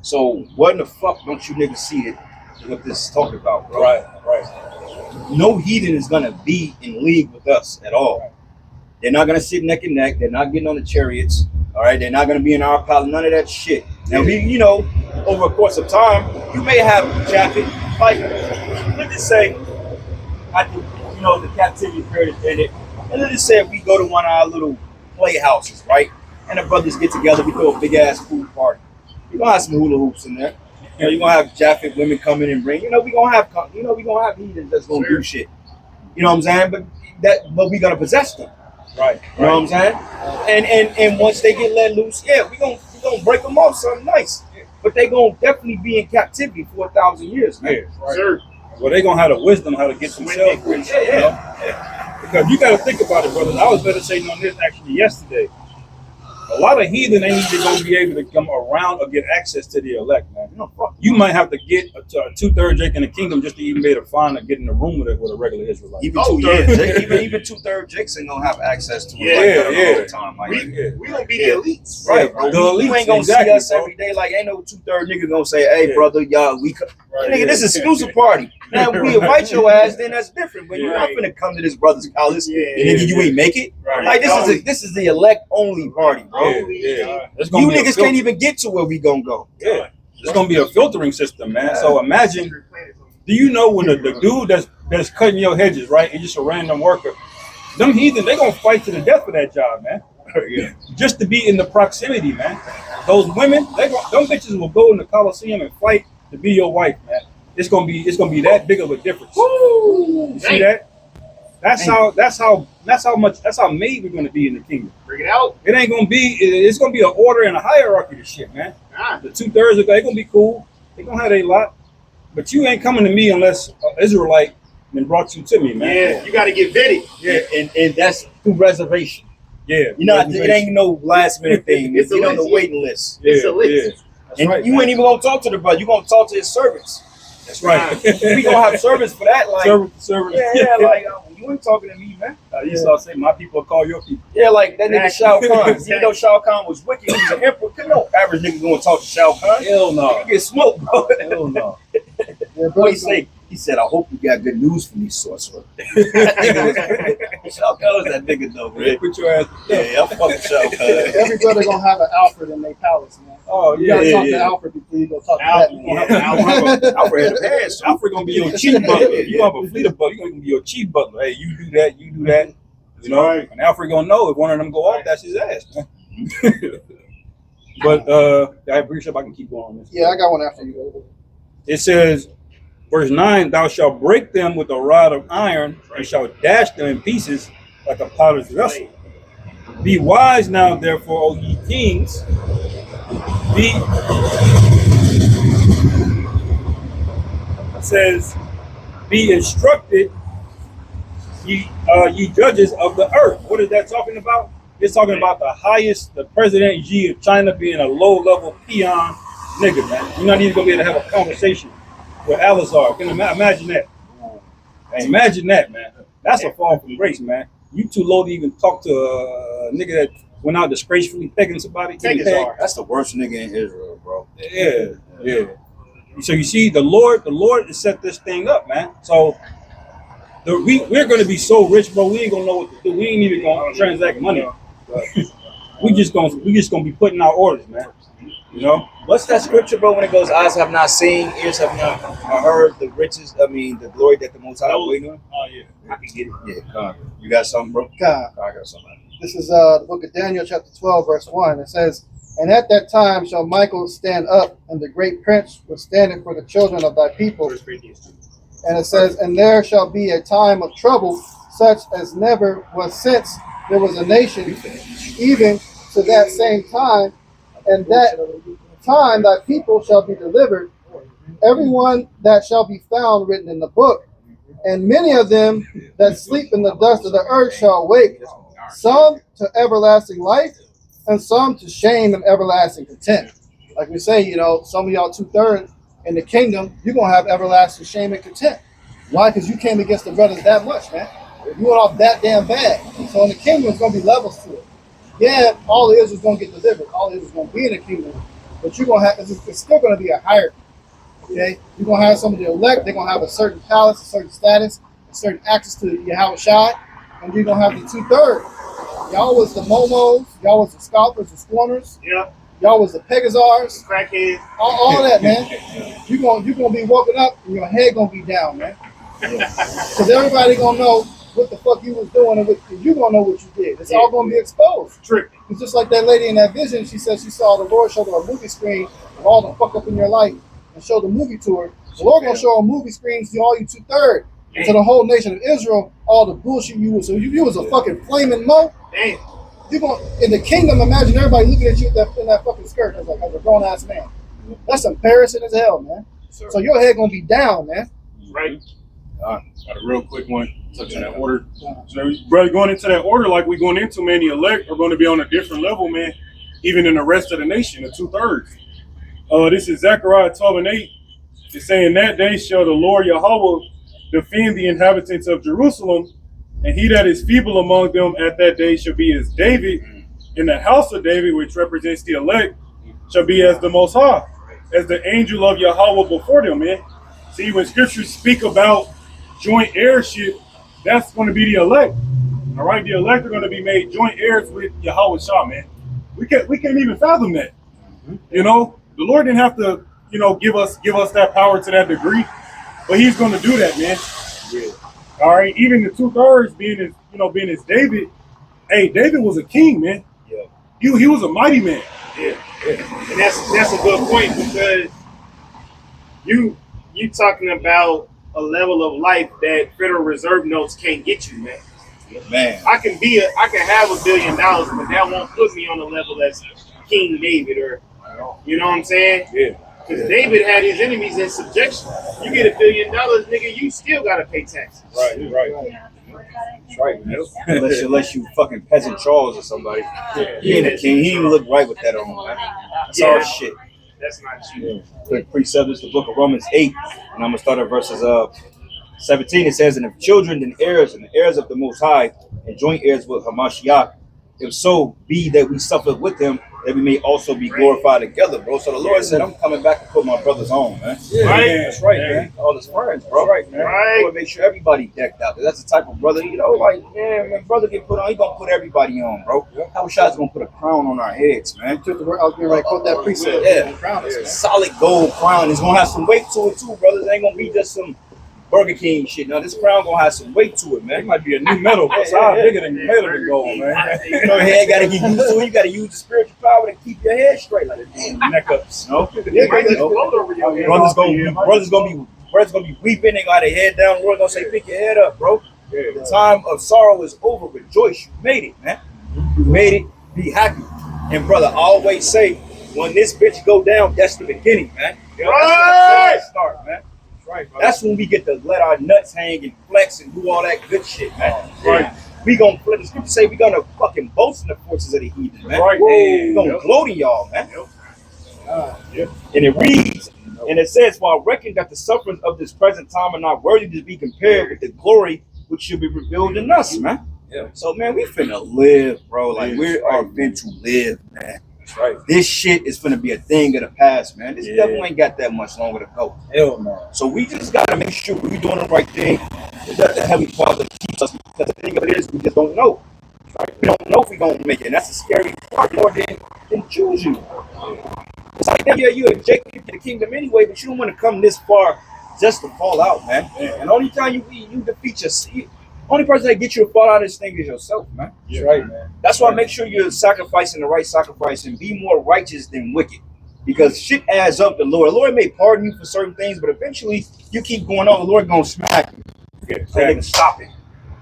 So what in the fuck don't you niggas see it what this is talking about, bro. Right. No heathen is gonna be in league with us at all. They're not gonna sit neck and neck. They're not getting on the chariots. All right, they're not gonna be in our palace. None of that shit. Now we, you know, over a course of time, you may have Japhet. Like, let's just say, after the captivity period ended, and let's just say we go to one of our little playhouses, right? And the brothers get together. We throw a big ass food party. We're gonna have some hula hoops in there. You're gonna have Japhet women come in and bring. We're gonna have heathens that's gonna do shit. You know what I'm saying? But we gonna possess them. Right. You know what I'm saying? And once they get let loose, yeah, we gonna break them off something nice. But they gonna definitely be in captivity for 1,000 years, man. Yeah. Right. Sir. Well, they gonna have the wisdom how to get themselves free. Yeah. Because you got to think about it, brothers. I was meditating on this actually yesterday. A lot of heathen ain't even gonna be able to come around or get access to the elect, man. You might have to get a 2/3 Jake in the kingdom just to even be able to find or get in the room with a regular Israelite. Even 2/3 Jakes ain't gonna have access to it all the time. Like, We gonna be the elites. right, bro. The You ain't gonna see us every day. Like, ain't no 2/3 nigga gonna say, "Hey, brother, y'all, nigga, this is exclusive party." Now we invite your ass, then that's different. But you're not gonna come to this brother's palace, and nigga, you ain't make it. Right. Like, this is the elect only party, bro. Yeah. It's gonna You be a niggas can't even get to where we gonna go. Yeah. It's gonna be a filtering system, man. So imagine, do you know when the dude that's cutting your hedges, right? He's just a random worker. Them heathen, they gonna fight to the death for that job, man. Just to be in the proximity, man. Those women, them bitches will go in the Coliseum and fight to be your wife, man. It's gonna be that big of a difference. You see that? That's how made we're gonna be in the kingdom. Bring it out. It ain't gonna be. It's gonna be an order and a hierarchy to shit, man. The 2/3 are gonna be cool. They gonna have a lot, but you ain't coming to me unless an Israelite then brought you to me, man. Yeah, you got to get vetted. Yeah, and that's through reservation. Yeah, It ain't no last minute thing. It's a Get on the list. waiting list. It's a list. And right, you man. ain't even gonna talk to the brother. You gonna talk to his servants. That's right. We gonna have servants for that. Like, Servant. like you ain't talking to me, man. You start saying, "My people call your people." Yeah, like that nigga Shao Exactly. Kahn. Even though Shao Kahn was wicked, he was an emperor. No average nigga gonna talk to Shao Kahn. Hell no. You get smoked, bro. Hell no. What he say? He said, "I hope you got good news for me, sorcerer." Shao Kahn was that nigga though, man. Put your ass. Yeah, I'm fucking Shao Kahn. Every brother gonna have an Alfred in their palace, man. Oh You gotta yeah, talk yeah. to Alfred before you go talk to Alfred, Batman. Alfred had a pass. Alfred gonna be your chief butler. You gonna have a fleet of butler. You gonna be your chief butler. Hey, you do that. You do that. You know, Right. and Alfred gonna know if one of them go off, that's his ass, man. But I appreciate if I can keep going on this. Yeah, I got one after you. It says, verse 9, "Thou shalt break them with a rod of iron, and shalt dash them in pieces like a potter's vessel. Be wise now, therefore, O ye kings. It says, be instructed, ye judges of the earth." What is that talking about? It's talking about the President Xi of China being a low-level peon nigga, man. You're not even gonna be able to have a conversation with Alizar. Can you imagine that? Imagine that, man. That's a fall from grace, man. You too low to even talk to a nigga that went out disgracefully pegging somebody. That's the worst nigga in Israel, bro. Yeah. So you see, the Lord has set this thing up, man. So we're gonna be so rich, bro. We ain't gonna know what to do. We ain't even gonna transact money. We just gonna be putting out orders, man. You know. What's that scripture, bro? When it goes, "Eyes have not seen, ears have not heard the riches." I mean, the glory that the Most High is waiting on. Oh yeah. I can get it. Yeah, come. You got something, bro? God. I got something. This is the book of Daniel, chapter 12, verse 1. It says, "And at that time shall Michael stand up, and the great prince was standing for the children of thy people." First Corinthians 2. And it says, "And there shall be a time of trouble, such as never was since there was a nation, even to that same time. And that time thy people shall be delivered, everyone that shall be found written in the book. And many of them that sleep in the dust of the earth shall awake, some to everlasting life, and some to shame and everlasting contempt." Like we say, some of y'all 2/3 in the kingdom, you're going to have everlasting shame and contempt. Why? Because you came against the brothers that much, man. You went off that damn bad. So in the kingdom, it's going to be levels to it. Yeah, all of Israel's going to get delivered. All of Israel's going to be in the kingdom. But you're going to have, it's still going to be a hierarchy. Okay, you're gonna have some of the elect. They're gonna have a certain palace, a certain status, a certain access to Yahweh Shai, and you're gonna have the 2/3. Y'all was the momos, y'all was the scalpers, the scorners, Yeah, y'all was the pegazars, crackhead. all that, man. You're gonna be woken up and your head gonna be down, man. Because everybody gonna know what the fuck you was doing, and you gonna know what you did. It's all gonna be exposed. Tripping. It's just like that lady in that vision. She said she saw the Lord show her a movie screen of all the fuck up in your life and show the movie to her. The Lord gonna show her movie screens to all you 2/3 and to the whole nation of Israel all the bullshit you was. So you was a fucking flaming mo. Damn. You gonna in the kingdom? Imagine everybody looking at you in that fucking skirt as a grown ass man. That's embarrassing as hell, man. So your head gonna be down, man. Right. Got a real quick one, touching that order. So, brother, going into that order like we going into, man, the elect are going to be on a different level, man, even in the rest of the nation, the 2/3. This is Zechariah 12:8. It's saying, that day shall the Lord Yahweh defend the inhabitants of Jerusalem, and he that is feeble among them at that day shall be as David, and the house of David, which represents the elect, shall be as the Most High, as the angel of Yahweh before them, man. See, when scriptures speak about joint heirship, that's going to be the elect. All right, the elect are going to be made joint heirs with Yahweh Shah, man. We can't even fathom that. You know, the Lord didn't have to, give us that power to that degree, but He's going to do that, man. Yeah. All right, even the 2/3 being as David. Hey, David was a king, man. Yeah. He was a mighty man. Yeah. And that's a good point, because you talking about a level of life that Federal Reserve notes can't get you, man. Man. I can have $1 billion, but that won't put me on the level as King David, or you know what I'm saying? Yeah. Because David had his enemies in subjection. You get $1 billion, nigga, you still gotta pay taxes. Right. That's right, man. Unless you fucking peasant Charles or somebody. He ain't a king. He ain't look right with that on, man. That's Yeah. our shit. That's not you. Quick precept is the book of Romans 8, and I'm gonna start at verses 17. It says, "And if children, then heirs, and the heirs of the Most High, and joint heirs with Hamashiach, if so be that we suffer with him, that we may also be glorified together, bro." So the Lord said, "I'm coming back to put my brothers on, man." Right? That's right, man. All his friends, bro. Right, man. Right. I want to make sure everybody decked out. That's the type of brother, when brother get put on, he gonna put everybody on, bro. How Shot's gonna put a crown on our heads, man. I was getting ready to quote that precept. Yeah. Crown us, man. Solid gold crown. It's gonna have some weight to it too, brothers. It ain't gonna be just some Burger King shit. Now this crown gonna have some weight to it, man. It might be a new metal, but it's bigger than gold, man. Your head gotta get used to it. You gotta use the spiritual power to keep your head straight, like Neck ups. no. You might just float over your head. Brothers gonna be weeping. They got their head down. The Lord gonna say, "Pick your head up, bro. The time of sorrow is over. Rejoice. You made it, man. You made it. Be happy." And brother, I always say, when this bitch go down, that's the beginning, man. Right. That's the start, man. That's when we get to let our nuts hang and flex and do all that good shit, man. Right. We gonna flip. The scripture say we gonna fucking boast in the forces of the heathen, man. Right. We gonna gloat in y'all, man. And it reads, and it says, "For I reckon that the sufferings of this present time are not worthy to be compared with the glory which should be revealed in us, man." Yeah. So, man, we finna live, bro. Like, we are meant to live, man. That's right. This shit is finna be a thing of the past, man. This devil ain't got that much longer to go. Hell no. So we just gotta make sure we're doing the right thing. That the Heavenly Father keeps us. Because the thing of it is, we just don't know. Right? We don't know if we're gonna make it. And that's the scary part more than choose you. It's like, yeah, you a Jacob to the kingdom anyway, but you don't want to come this far just to fall out, man. And the only time you defeat yourself, only person that gets you to fall out of this thing is yourself, man. That's right, man. That's why make sure you're sacrificing the right sacrifice and be more righteous than wicked. Because shit adds up to the Lord. The Lord may pardon you for certain things, but eventually you keep going on, the Lord gonna smack you. Yeah, So they can stop it.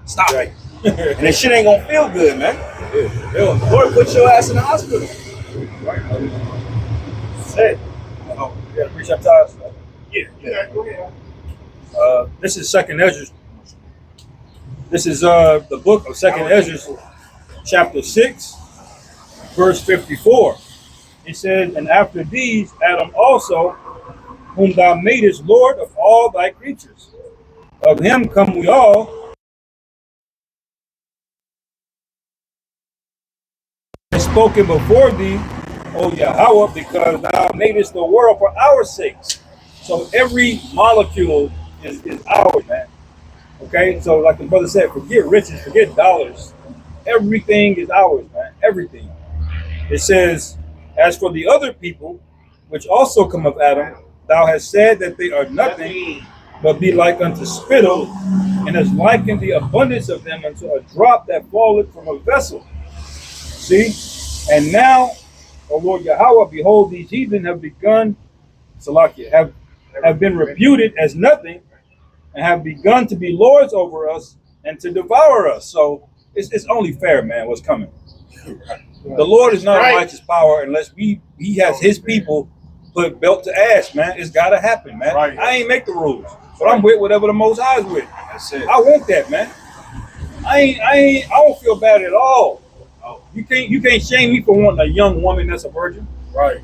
Stop it. And that shit ain't gonna feel good, man. The Lord put your ass in the hospital. That's it. Oh, you got to preach up ties. Yeah, go ahead. This is Second Ezra. This is the book of Second Ezra, chapter 6, verse 54. It says, "And after these, Adam also, whom thou madest Lord of all thy creatures. Of him come we all, and spoken before thee, O Yahweh, because thou madest the world for our sakes, So every molecule is ours, man. Okay, so like the brother said, forget riches, forget dollars. Everything is ours, man. Everything. It says, as for the other people, which also come of Adam, thou hast said that they are nothing, but be like unto spittle, and has likened the abundance of them unto a drop that falleth from a vessel. See? And now, O Lord Yahweh, behold, these heathen have begun, Salakia, have been reputed as nothing, and have begun to be lords over us and to devour us. So it's only fair, man, what's coming. The Lord is not a righteous power unless he has his people put belt to ass, man. It's gotta happen, man. Right. I ain't make the rules, but I'm with whatever the Most High is with. That's it. I want that, man. I don't feel bad at all. You can't shame me for wanting a young woman that's a virgin. Right.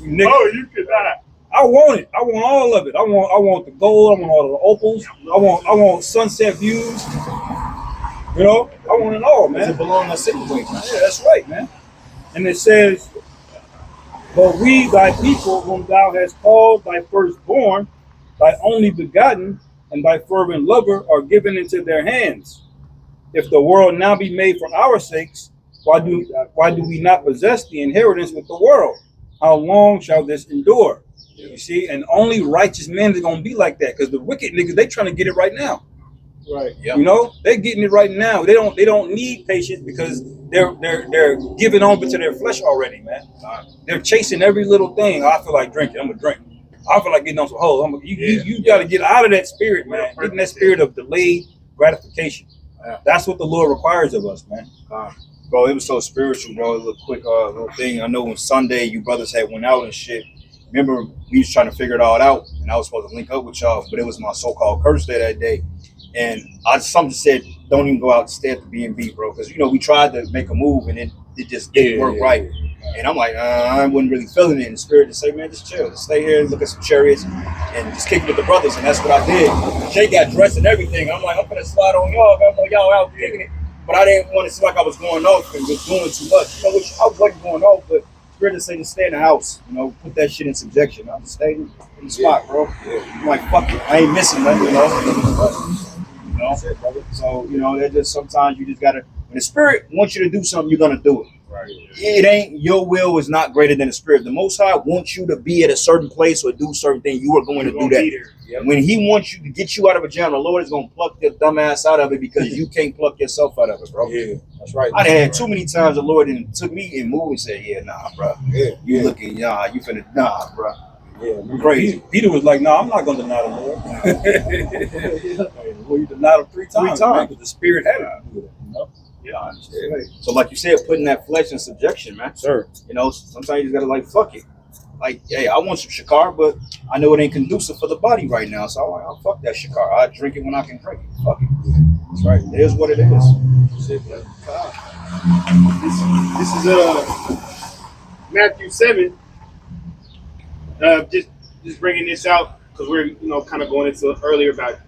You nigga. Oh, you could not. I want it. I want all of it. I want the gold. I want all of the opals. I want sunset views. You know, I want it all, man. Does it belong to us anyway, man? Yeah, that's right, man. And it says, but we, thy people, whom thou hast called thy firstborn, thy only begotten, and thy fervent lover, are given into their hands. If the world now be made for our sakes, why do we not possess the inheritance with the world? How long shall this endure? You see, and only righteous men are gonna be like that, because the wicked niggas, they trying to get it right now. Right. Yep. You know, they're getting it right now. They don't need patience because they're giving over to their flesh already, man. They're chasing every little thing. I feel like drinking. I'm gonna drink. I feel like getting on some hoes. You got to get out of that spirit, man. Get in that spirit of delayed gratification. That's what the Lord requires of us, man. Bro, it was so spiritual, bro. A little quick little thing. I know when Sunday you brothers had went out and shit. Remember, we was trying to figure it all out, and I was supposed to link up with y'all, but it was my so-called curse day that day. And something said, don't even go out and stay at the B&B, bro. Because, you know, we tried to make a move, and it just didn't work right. And I'm like, I wasn't really feeling it in the spirit to say, man, just chill. Just stay here and look at some chariots and just kick it with the brothers. And that's what I did. Jay got dressed and everything. I'm like, I'm going to slide on y'all. I'm like, y'all out kicking it. But I didn't want to seem like I was going off and was doing too much. You know, which I wasn't going off, but spirit to say, just stay in the house. You know, put that shit in subjection. I just stayed in the spot, bro. I'm like, fuck it. I ain't missing nothing, you know. So, you know, that just sometimes you just gotta, when the spirit wants you to do something, you're gonna do it. Right. It ain't, your will is not greater than the spirit. The Most High wants you to be at a certain place or do certain thing. You are going to do that. Yep. When He wants you to get you out of a jam, the Lord is gonna pluck your dumb ass out of it because you can't pluck yourself out of it, bro. Yeah, that's right. I had too many times the Lord didn't took me and moved and said, "Yeah, nah, bro. Yeah, You looking, you finna, nah, bro. yeah. Crazy." Peter was like, "No, I'm not going to deny the Lord." Well, you denied him three times. Because the Spirit had to do it. You know? Yeah. So, like you said, putting that flesh in subjection, man. Sir. You know, sometimes you just gotta like fuck it. Like, hey, I want some shakar, but I know it ain't conducive for the body right now, so I'm like, I'll fuck that shakar. I drink it when I can drink it. Fuck it. That's right. It is what it is. This is Matthew 7. Just bringing this out because we're kind of going into earlier about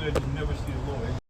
that just never see the Lord.